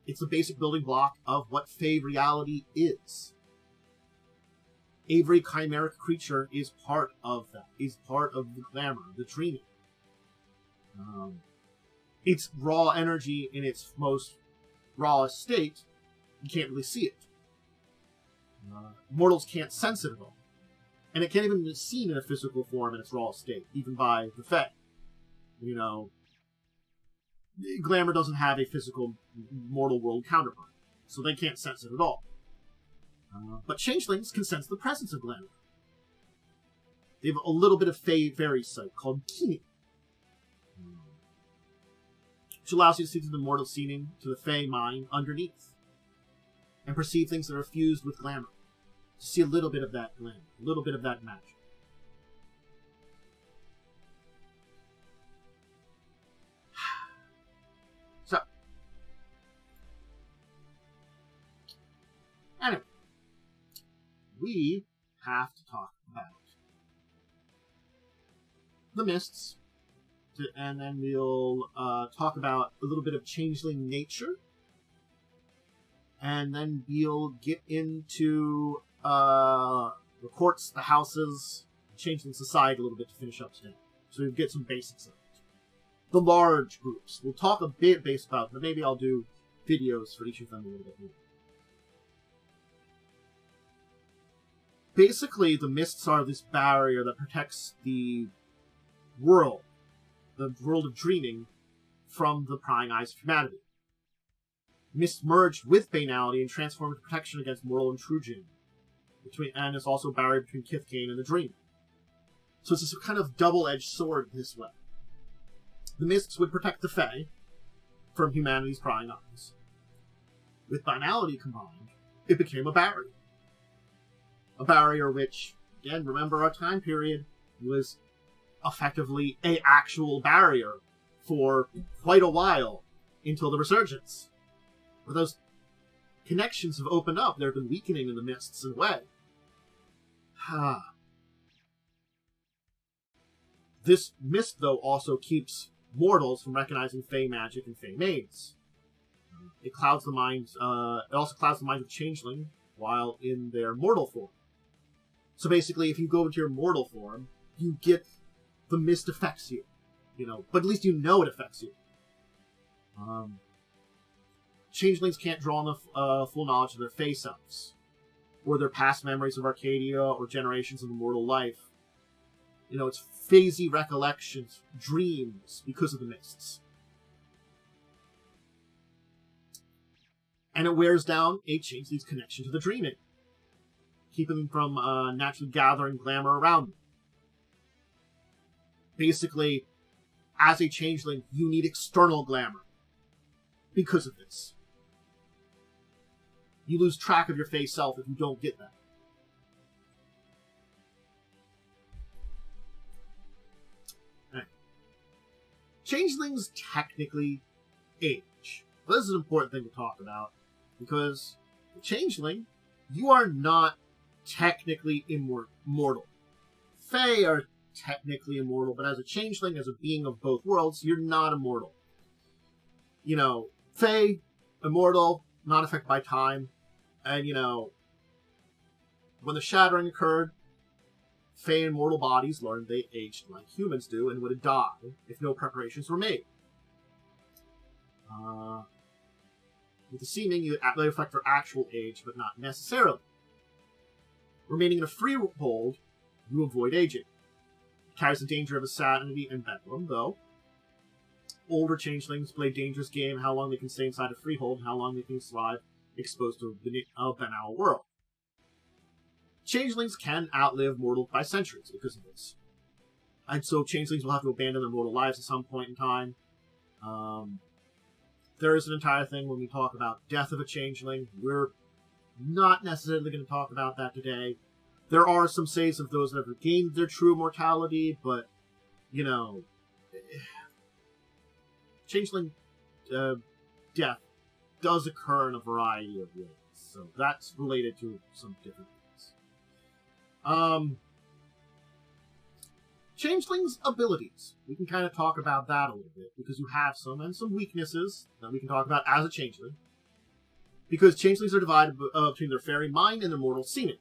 [SPEAKER 1] It's the basic building block of what Fey reality is. Every chimeric creature is part of that. Is part of the glamour, the dreaming. It's raw energy in its most rawest state. You can't really see it. Mortals can't sense it at all. And it can't even be seen in a physical form in its raw state, even by the Fae. You know, glamour doesn't have a physical mortal world counterpart, so they can't sense it at all. But changelings can sense the presence of glamour. They have a little bit of fairy sight called keening, which allows you to see through the mortal seeming to the Fey mind underneath, and perceive things that are fused with glamour. To see a little bit of that glamour, a little bit of that magic. So, anyway, we have to talk about the mists, and then we'll talk about a little bit of Changeling Nature, and then we'll get into the courts, the houses, Changeling Society a little bit to finish up today. So we get some basics of it. The large groups. We'll talk a bit base about, but maybe I'll do videos for each of them a little bit more. Basically, the mists are this barrier that protects the world of dreaming, from the prying eyes of humanity. Mist merged with banality and transformed into protection against mortal intrusion. And it's also a barrier between Kithkane and the dream. So it's this kind of double-edged sword this way. The mists would protect the Fae from humanity's prying eyes. With banality combined, it became a barrier. A barrier which, again, remember our time period, was effectively an actual barrier for quite a while until the Resurgence. Where those connections have opened up, they've been weakening in the mists in a way. This mist, though, also keeps mortals from recognizing Fey magic and Fey maids. It clouds the minds. It also clouds the minds of changeling while in their mortal form. So basically, if you go into your mortal form, you get the mist affects you, but at least you know it affects you. Changelings can't draw on the full knowledge of their Fey selves, or their past memories of Arcadia, or generations of immortal life. It's phasey recollections, dreams, because of the mists. And it wears down a changeling's connection to the dreaming, keeping them from naturally gathering glamour around them. Basically, as a changeling, you need external glamour because of this. You lose track of your Fey self if you don't get that. Right. Changelings technically age. Well, this is an important thing to talk about, because changeling, you are not technically immortal. Fey are technically immortal, but as a changeling, as a being of both worlds, you're not immortal. Fey, immortal, not affected by time. And, when the Shattering occurred, Fey and mortal bodies learned they aged like humans do and would die if no preparations were made. With the seeming, they reflect their actual age, but not necessarily. Remaining in a freehold, you avoid aging. It carries the danger of insanity and bedlam, though. Older changelings play a dangerous game how long they can stay inside a freehold and how long they can survive exposed to a banal world. Changelings can outlive mortals by centuries because of this. And so changelings will have to abandon their mortal lives at some point in time. There is an entire thing when we talk about death of a changeling. We're not necessarily going to talk about that today. There are some saves of those that have regained their true mortality, but, you know, changeling death does occur in a variety of ways. So that's related to some different things. Changeling's abilities. We can kind of talk about that a little bit, because you have some, and some weaknesses that we can talk about as a changeling. Because changelings are divided between their fairy mind and their mortal seeming.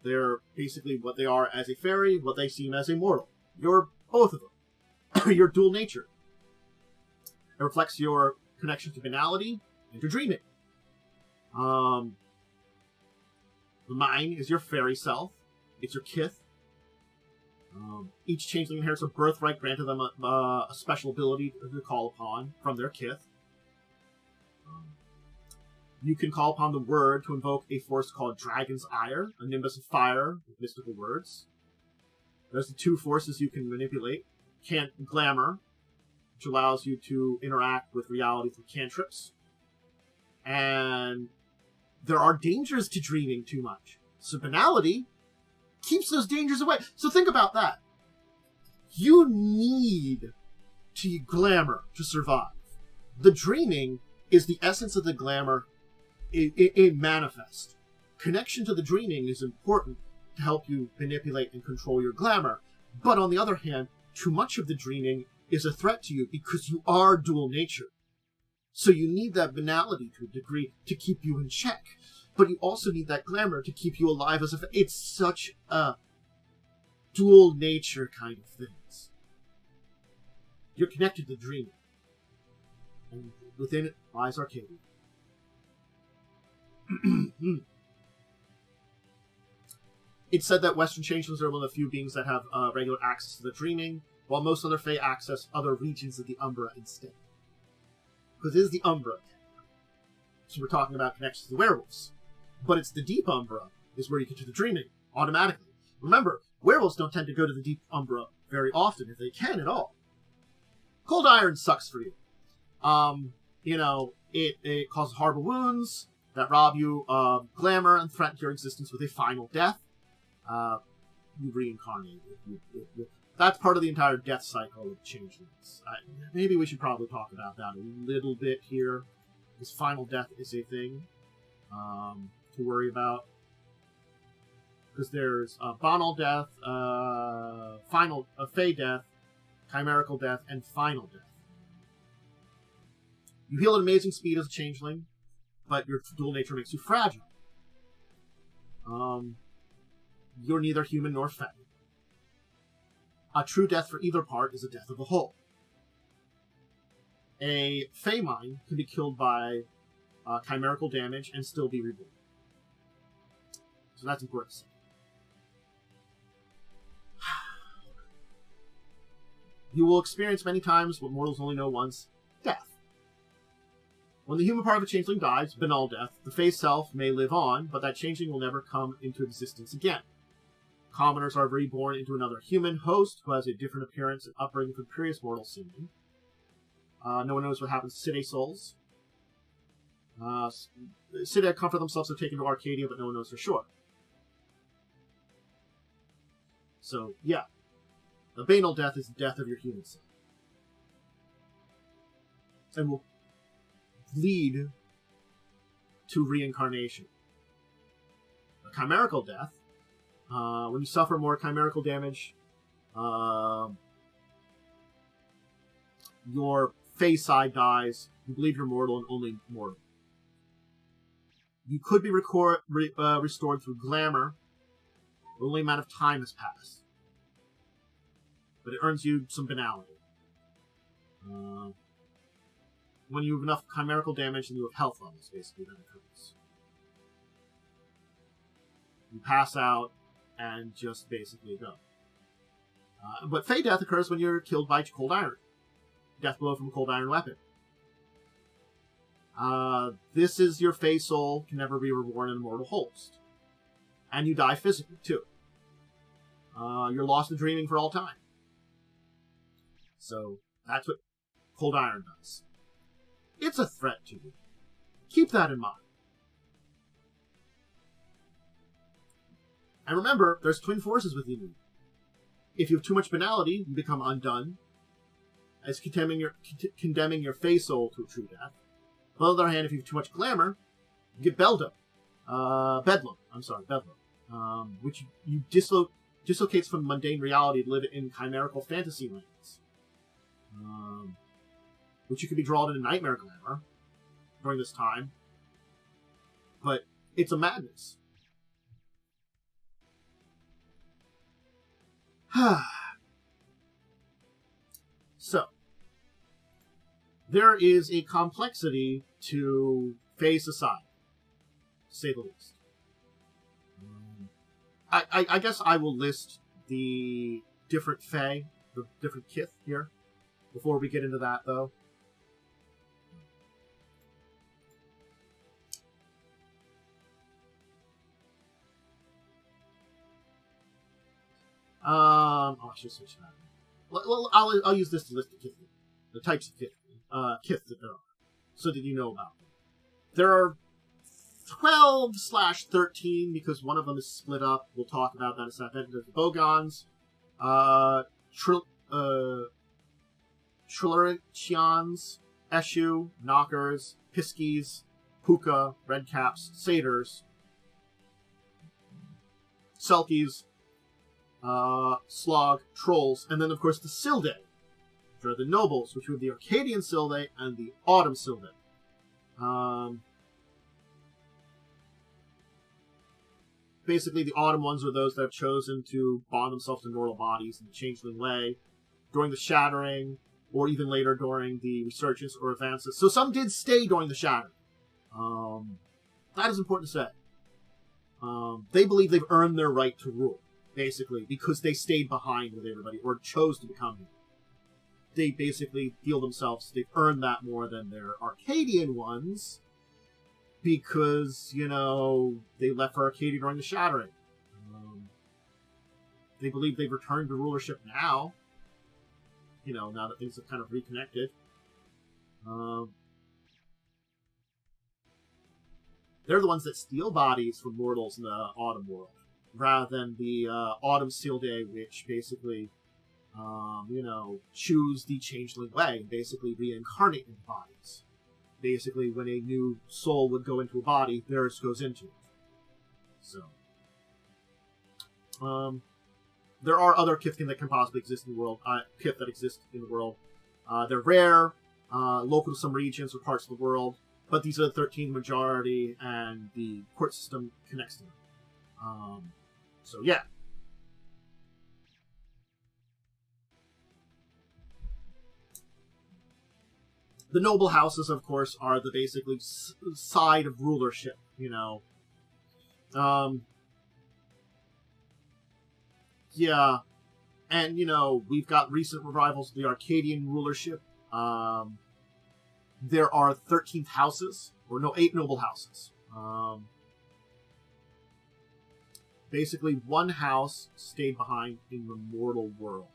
[SPEAKER 1] They're basically what they are as a fairy, what they seem as a mortal. You're both of them. Your dual nature. It reflects your connection to banality and to dreaming. The mind is your fairy self. It's your kith. Each changeling inherits a birthright granted them a special ability to call upon from their kith. You can call upon the word to invoke a force called Dragon's Ire, a nimbus of fire with mystical words. There's the two forces you can manipulate. Glamour, which allows you to interact with reality through cantrips. And there are dangers to dreaming too much. So banality keeps those dangers away. So think about that. You need to glamour to survive. The dreaming is the essence of the glamour in manifest. Connection to the dreaming is important to help you manipulate and control your glamour. But on the other hand, too much of the dreaming is a threat to you because you are dual nature. So you need that banality to a degree to keep you in check. But you also need that glamour to keep you alive as if it's such a dual nature kind of things. You're connected to dreaming. And within it lies Arcadia. It's said that Western changelings are one of the few beings that have regular access to the dreaming, while most other Fae access other regions of the Umbra instead. Because it is the Umbra. So we're talking about connections to the werewolves. But it's the deep Umbra is where you get to the dreaming automatically. Remember, werewolves don't tend to go to the deep Umbra very often, if they can at all. Cold iron sucks for you. It causes horrible wounds that rob you of glamour and threaten your existence with a final death. You reincarnate. That's part of the entire death cycle of changelings. Maybe we should probably talk about that a little bit here. Because final death is a thing to worry about. Because there's banal death, Fae death, chimerical death, and final death. You heal at amazing speed as a changeling, but your dual nature makes you fragile. You're neither human nor Fae. A true death for either part is a death of the whole. A Fae mind can be killed by chimerical damage and still be reborn. So that's important to say. You will experience many times what mortals only know once, death. When the human part of a changeling dies, banal death, the Fae self may live on, but that changeling will never come into existence again. Commoners are reborn into another human host who has a different appearance and upbringing from previous mortal seeming. No one knows what happens to City souls. City comfort themselves are taken to Arcadia, but no one knows for sure. So, yeah. The banal death is the death of your human self. And will lead to reincarnation. A chimerical death, when you suffer more chimerical damage, your Fae side dies, you believe you're mortal and only mortal. You could be restored through glamour, the only amount of time has passed. But it earns you some banality. When you have enough chimerical damage and you have health levels, basically, that occurs. You pass out and just basically go. But Fae death occurs when you're killed by cold iron. Death blow from a cold iron weapon. This is your Fae soul can never be reborn in a mortal host. And you die physically, too. You're lost in dreaming for all time. So that's what Cold Iron does. It's a threat to you. Keep that in mind. And remember, there's twin forces with you. If you have too much banality, you become undone, as condemning your Fey soul to a true death. On the other hand, if you have too much glamour, you get Bedlam. Which you dislocates from mundane reality to live in chimerical fantasy lands. Which you could be drawn into nightmare glamour during this time. But it's a madness. So, there is a complexity to Fey society, to say the least. I guess I will list the different Fey, the different kith here, before we get into that, though. I should switch that. Well, I'll use this to list the types of kith that there are, so that you know about them. There are 12/13 because one of them is split up. We'll talk about that in a second. There's the Bogons, Trillericians, Eshu, Knockers, Piskies, Puka, Redcaps, Satyrs, Selkies, Slog, Trolls, and then of course the Sildae, which are the nobles, which would be the Arcadian Sildae and the Autumn Sildae. Basically, the Autumn ones are those that have chosen to bond themselves to mortal bodies in the Changeling way during the Shattering, or even later during the Resurgence or Advances. So some did stay during the Shattering. That is important to say. They believe they've earned their right to rule, basically, because they stayed behind with everybody, or chose to become here. They basically feel themselves, they've earned that more than their Arcadian ones, because, they left for Arcadia during the Shattering. They believe they've returned to rulership now, now that things have kind of reconnected. They're the ones that steal bodies from mortals in the Autumn world, rather than the Autumn Sildae, which basically, choose the Changeling way, and basically reincarnate in bodies. Basically, when a new soul would go into a body, theirs goes into it. So, there are other kithkin that can possibly exist in the world. Kith that exist in the world. They're rare, local to some regions or parts of the world, but these are the 13 majority, and the court system connects to them. So yeah. The noble houses, of course, are the basically side of rulership, Yeah. And, we've got recent revivals of the Arcadian rulership. There are 13 houses, 8 noble houses. Basically, one house stayed behind in the mortal world.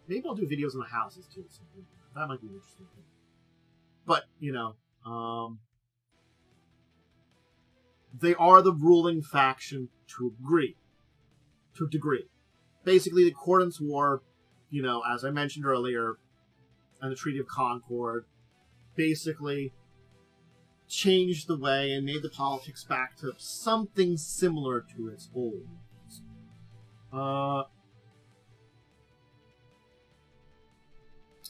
[SPEAKER 1] Maybe I'll do videos on the houses, too. So that might be an interesting thing. But, they are the ruling faction to a degree. Basically, the Accordance War, as I mentioned earlier, and the Treaty of Concord, basically changed the way and made the politics back to something similar to its old.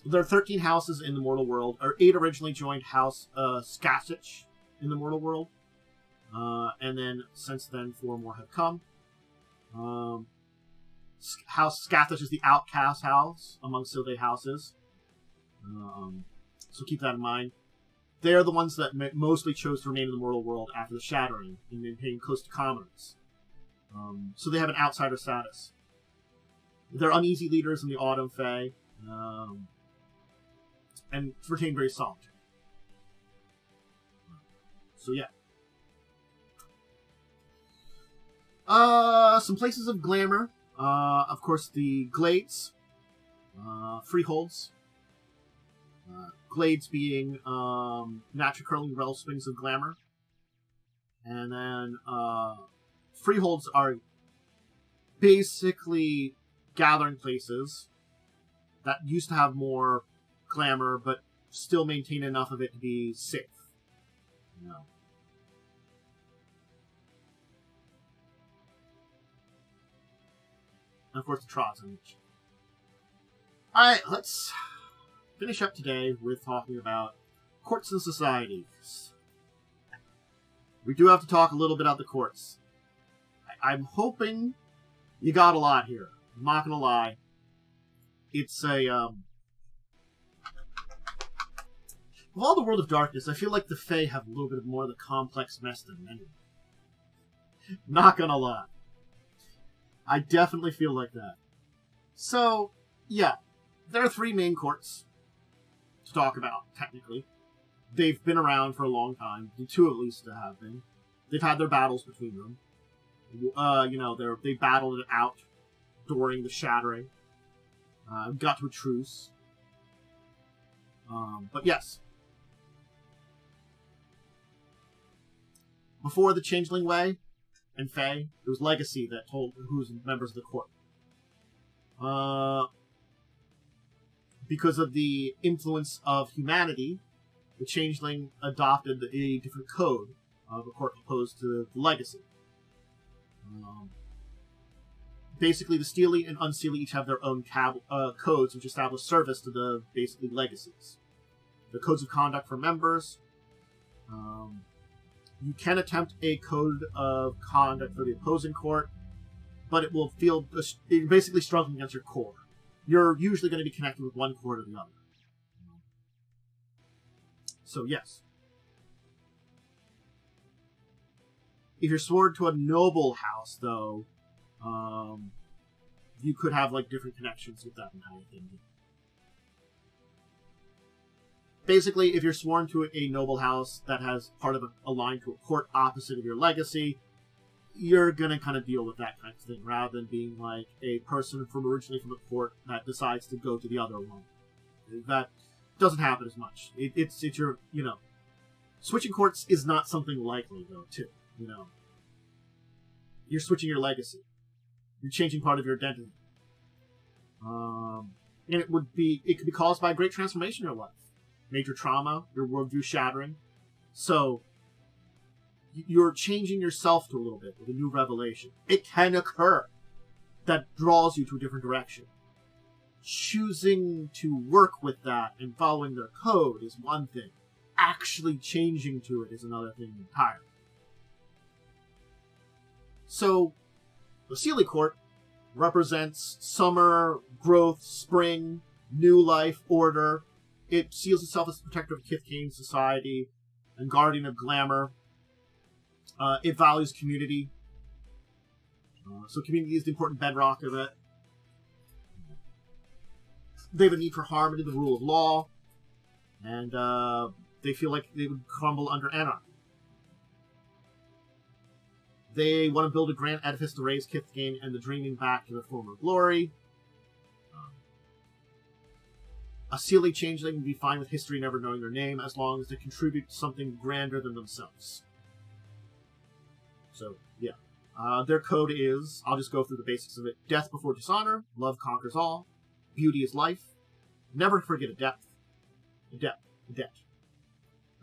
[SPEAKER 1] There are 13 houses in the mortal world, or 8 originally joined House Skasich in the mortal world. And then, since then, 4 more have come. House Skasich is the outcast house among Sildae houses. So keep that in mind. They are the ones that mostly chose to remain in the mortal world after the Shattering and maintain close to commoners. So they have an outsider status. They're uneasy leaders in the Autumn Fae. And retain very solitary. So yeah. Some places of glamour. Of course, the Glades, Freeholds. Glades being natural curling rel springs of Glamour. And then Freeholds are basically gathering places that used to have more Glamour, but still maintain enough of it to be safe. You know. And of course the Trots. Alright, let's finish up today with talking about courts and societies. We do have to talk a little bit about the courts. I'm hoping you got a lot here. I'm not gonna lie. It's a, of all the World of Darkness, I feel like the Fae have a little bit more of the complex mess than many. Not gonna lie. I definitely feel like that. So, yeah. There are 3 main courts to talk about, technically. They've been around for a long time. The 2 at least have been. They've had their battles between them. They battled it out during the Shattering. Got to a truce. But yes. Before the Changeling Way and Fae, it was Legacy that told who's members of the court. Because of the influence of humanity, the Changeling adopted a different code of a court opposed to the Legacy. Basically, the Steely and Unsteely each have their own codes which establish service to the basically legacies. The codes of conduct for members. You can attempt a code of conduct for the opposing court, but it will feel basically struggling against your core. You're usually going to be connected with one court or the other. So, yes. If you're sworn to a noble house, though, you could have, different connections with that entire thing. Basically, if you're sworn to a noble house that has part of a line to a court opposite of your legacy, you're going to kind of deal with that kind of thing, rather than being a person originally from a court that decides to go to the other one. That doesn't happen as much. It's your, switching courts is not something likely, though, too, You're switching your legacy. You're changing part of your identity. And it could be caused by a great transformation in your life. Major trauma, your worldview shattering. So, you're changing yourself to a little bit with a new revelation. It can occur that draws you to a different direction. Choosing to work with that and following their code is one thing. Actually changing to it is another thing entirely. So, the Sealy Court represents summer, growth, spring, new life, order. It seals itself as the protector of Kithkane society and guardian of Glamour. It values community. So community is the important bedrock of it. They have a need for harmony, the rule of law. And they feel like they would crumble under anarchy. They want to build a grand edifice to raise Kithkane and the Dreaming back to their former glory. A Sealy Changeling would be fine with history never knowing their name, as long as they contribute to something grander than themselves. So, yeah. Their code is, I'll just go through the basics of it. Death before dishonor, love conquers all, beauty is life, never forget a debt. Now,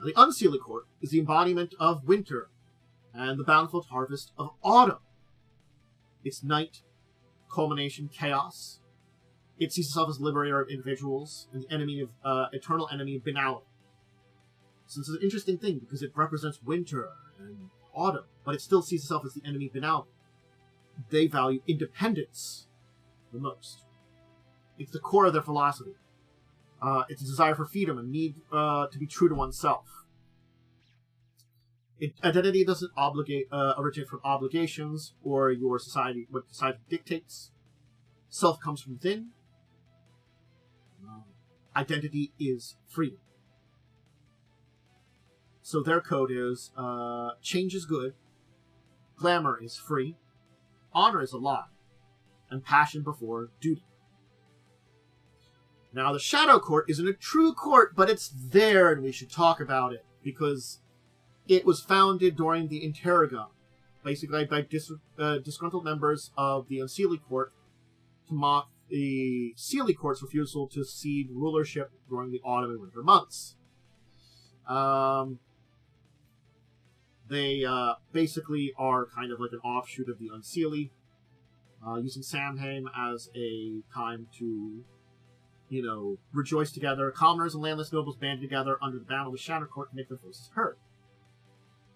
[SPEAKER 1] the Unsealy Court is the embodiment of winter, and the bountiful harvest of autumn. It's night, culmination, chaos. It sees itself as liberator of individuals and the enemy of eternal enemy of banality. So this is an interesting thing because it represents winter and autumn, but it still sees itself as the enemy of banality. They value independence the most. It's the core of their philosophy. It's a desire for freedom and need to be true to oneself. Identity doesn't originate from obligations or your society, what society dictates. Self comes from within. Identity is freedom. So their code is, change is good, glamour is free, honor is a lie, and passion before duty. Now, the Shadow Court isn't a true court, but it's there, and we should talk about it, because it was founded during the Interregnum, basically by disgruntled members of the Unseelie Court to mock the Seelie Court's refusal to cede rulership during the autumn and winter months. They basically are kind of like an offshoot of the Unseelie, using Samhain as a time to, rejoice together. Commoners and landless nobles banded together under the banner of the Shadow Court to make their voices heard.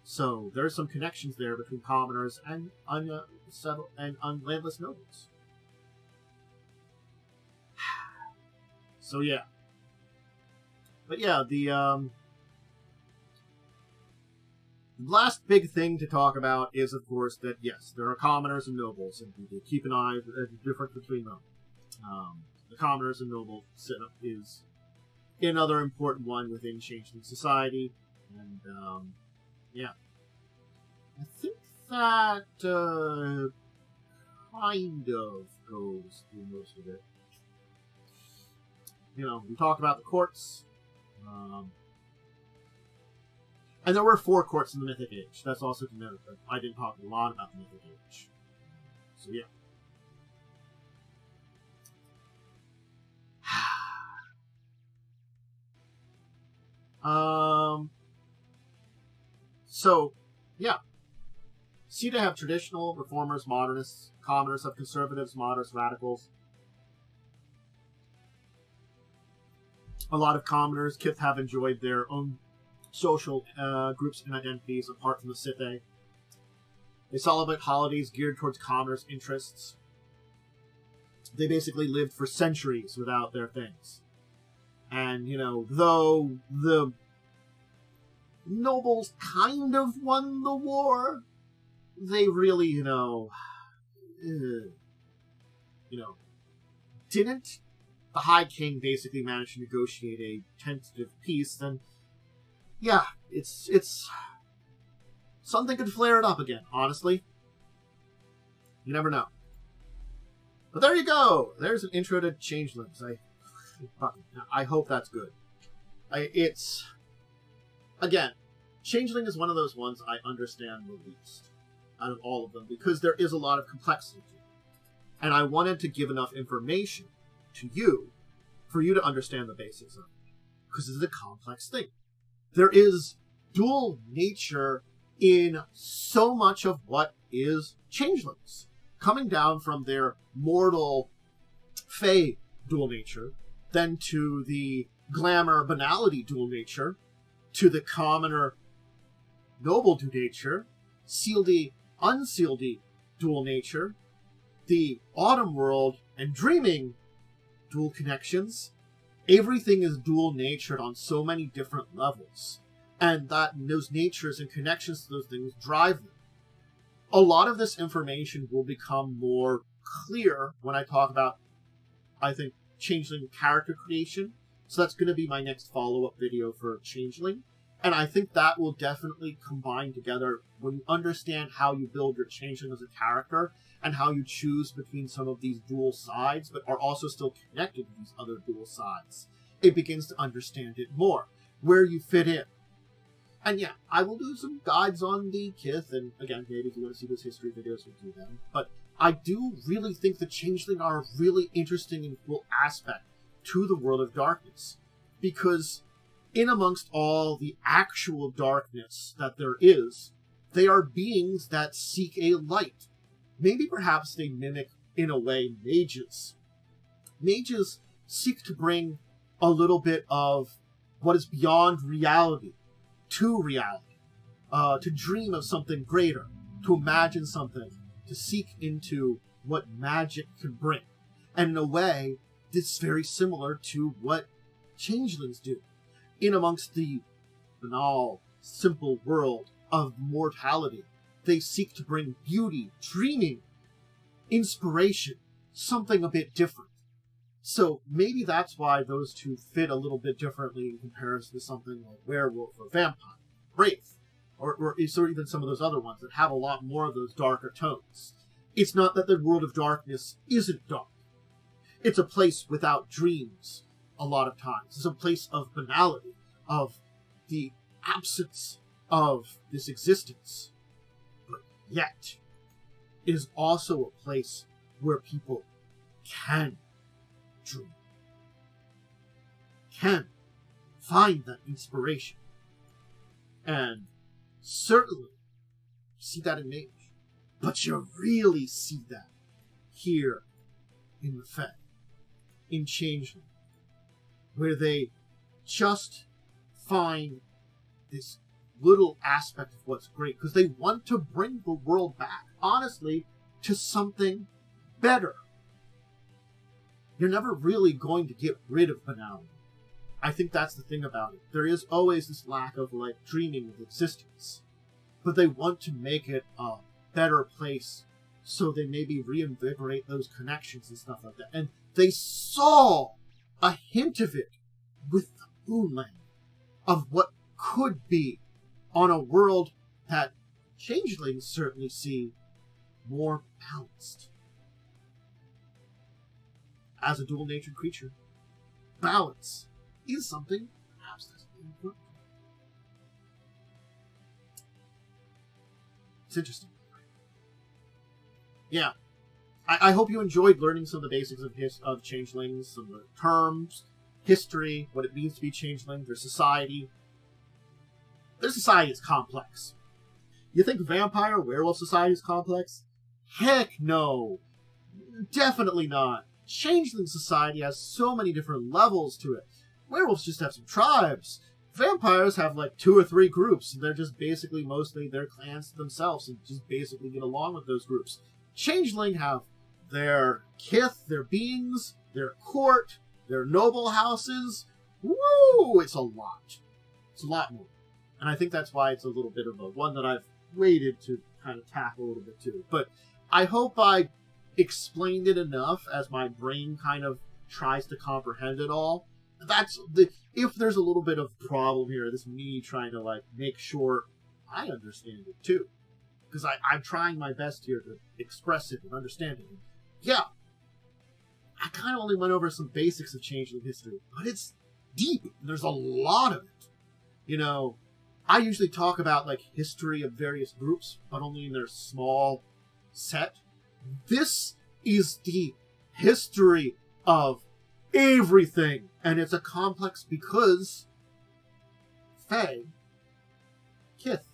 [SPEAKER 1] So there's some connections there between commoners and landless nobles. So yeah. But yeah, the last big thing to talk about is, of course, that yes, there are commoners and nobles, and we need to keep an eye on the difference between them. The commoners and noble setup is another important one within Changeling society, and yeah, I think that kind of goes through most of it. We talked about the courts, and there were 4 courts in the Mythic Age. That's also to note, but I didn't talk a lot about the Mythic Age. So yeah. So, yeah. Seeda have traditional, reformers, modernists. Commoners have conservatives, moderates, radicals. A lot of commoners, Kith, have enjoyed their own social groups and identities apart from the Sithe. They celebrate holidays geared towards commoners' interests. They basically lived for centuries without their things. And, though the nobles kind of won the war, they really, didn't. The High King basically managed to negotiate a tentative peace, then, yeah, it's something could flare it up again, honestly. You never know. But there you go! There's an intro to Changelings. I hope that's good. Again, Changeling is one of those ones I understand the least out of all of them, because there is a lot of complexity to it. And I wanted to give enough information to you for you to understand the basics of it, because it's a complex thing. There is dual nature in so much of what is Changelings, coming down from their mortal Fey dual nature, then to the Glamour banality dual nature, to the commoner noble dual nature, sealedy unsealedy dual nature, the autumn world and dreaming dual connections. Everything is dual natured on so many different levels, and those natures and connections to those things drive them. A lot of this information will become more clear when I talk about, I think, Changeling character creation. So that's going to be my next follow-up video for Changeling. And I think that will definitely combine together when you understand how you build your Changeling as a character and how you choose between some of these dual sides, but are also still connected to these other dual sides. It begins to understand it more, where you fit in. And yeah, I will do some guides on the Kith, and again, maybe if you want to see those history videos, we'll do them. But I do really think the Changeling are a really interesting and cool aspect to the world of darkness, because in amongst all the actual darkness that there is, they are beings that seek a light. Maybe perhaps they mimic, in a way, mages. Mages seek to bring a little bit of what is beyond reality to reality, to dream of something greater, to imagine something, to seek into what magic can bring. And in a way, this is very similar to what Changelings do. In amongst the banal, simple world of mortality, they seek to bring beauty, dreaming, inspiration, something a bit different. So maybe that's why those two fit a little bit differently in comparison to something like Werewolf or Vampire, Wraith, or even some of those other ones that have a lot more of those darker tones. It's not that the world of darkness isn't dark. It's a place without dreams a lot of times. It's a place of banality, of the absence of this existence. But yet, it is also a place where people can dream, can find that inspiration. And certainly see that in Mage. But you really see that here in the Fed, in Changeling, where they just find this little aspect of what's great, because they want to bring the world back, honestly, to something better. You're never really going to get rid of banality. I think that's the thing about it. There is always this lack of, like, dreaming of existence. But they want to make it a better place, so they maybe reinvigorate those connections and stuff like that. And they saw a hint of it with the Moonland, of what could be on a world that changelings certainly see more balanced. As a dual-natured creature, balance is something perhaps that's important. It's interesting. Yeah. I hope you enjoyed learning some of the basics of changelings, some of the terms, history, what it means to be changeling, their society. Their society is complex. You think vampire, werewolf society is complex? Heck no! Definitely not. Changeling society has so many different levels to it. Werewolves just have some tribes. Vampires have like 2 or 3 groups, and they're just basically mostly their clans to themselves, and just basically get along with those groups. Changeling have their kith, their beings, their court, their noble houses. Woo! It's a lot. It's a lot more. And I think that's why it's a little bit of a one that I've waited to kind of tackle a little bit too. But I hope I explained it enough as my brain kind of tries to comprehend it all. That's the if there's a little bit of problem here, this me trying to like make sure I understand it too. Because I'm trying my best here to express it and understand it. Yeah, I kind of only went over some basics of Changeling history, but it's deep. There's a lot of it. You know, I usually talk about like history of various groups, but only in their small set. This is the history of everything, and it's a complex because Fae, Kith,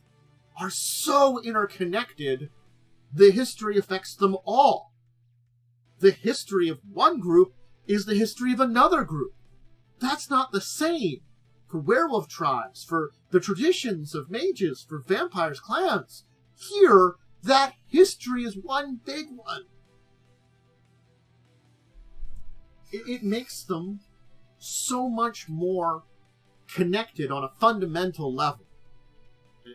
[SPEAKER 1] are so interconnected, the history affects them all. The history of one group is the history of another group. That's not the same for werewolf tribes, for the traditions of mages, for vampires, clans. Here, that history is one big one. It makes them so much more connected on a fundamental level.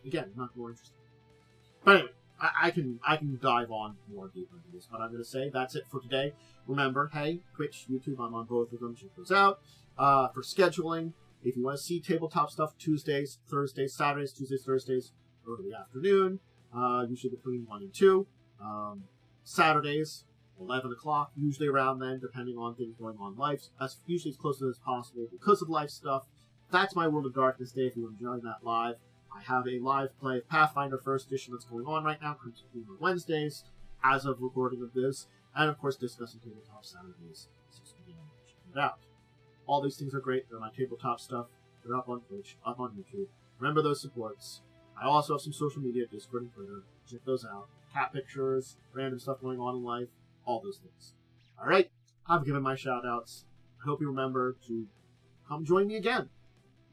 [SPEAKER 1] Again, not more interesting. But anyway, I can dive on more deeper into this, but I'm going to say that's it for today. Remember, hey, Twitch, YouTube, I'm on both of them. Check those out. For scheduling, if you want to see tabletop stuff, Tuesdays, Thursdays, Saturdays, Tuesdays, Thursdays, early afternoon, usually between 1 and 2. Saturdays, 11 o'clock, usually around then, depending on things going on in life. That's usually as close as possible because of life stuff. That's my World of Darkness day if you want to join that live. I have a live play of Pathfinder 1st Edition that's going on right now, currently on Wednesdays, as of recording of this, and of course discussing tabletop Saturdays, 6 p.m. Check it out. All these things are great. They're my tabletop stuff. They're up on Twitch, up on YouTube. Remember those supports. I also have some social media, Discord and Twitter. Check those out. Cat pictures, random stuff going on in life, all those things. Alright, I've given my shout-outs. I hope you remember to come join me again.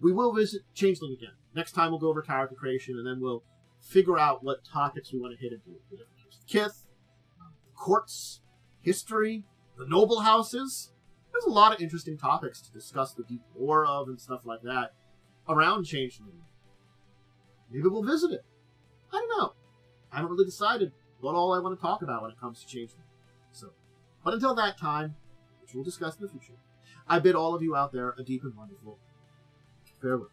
[SPEAKER 1] We will visit Changeling again. Next time we'll go over character creation, and then we'll figure out what topics we want to hit into. The different types of Kith, courts, history, the noble houses. There's a lot of interesting topics to discuss the deep lore of and stuff like that around Changeling. Maybe we'll visit it. I don't know. I haven't really decided what all I want to talk about when it comes to Changeling. So, but until that time, which we'll discuss in the future, I bid all of you out there a deep and wonderful farewell.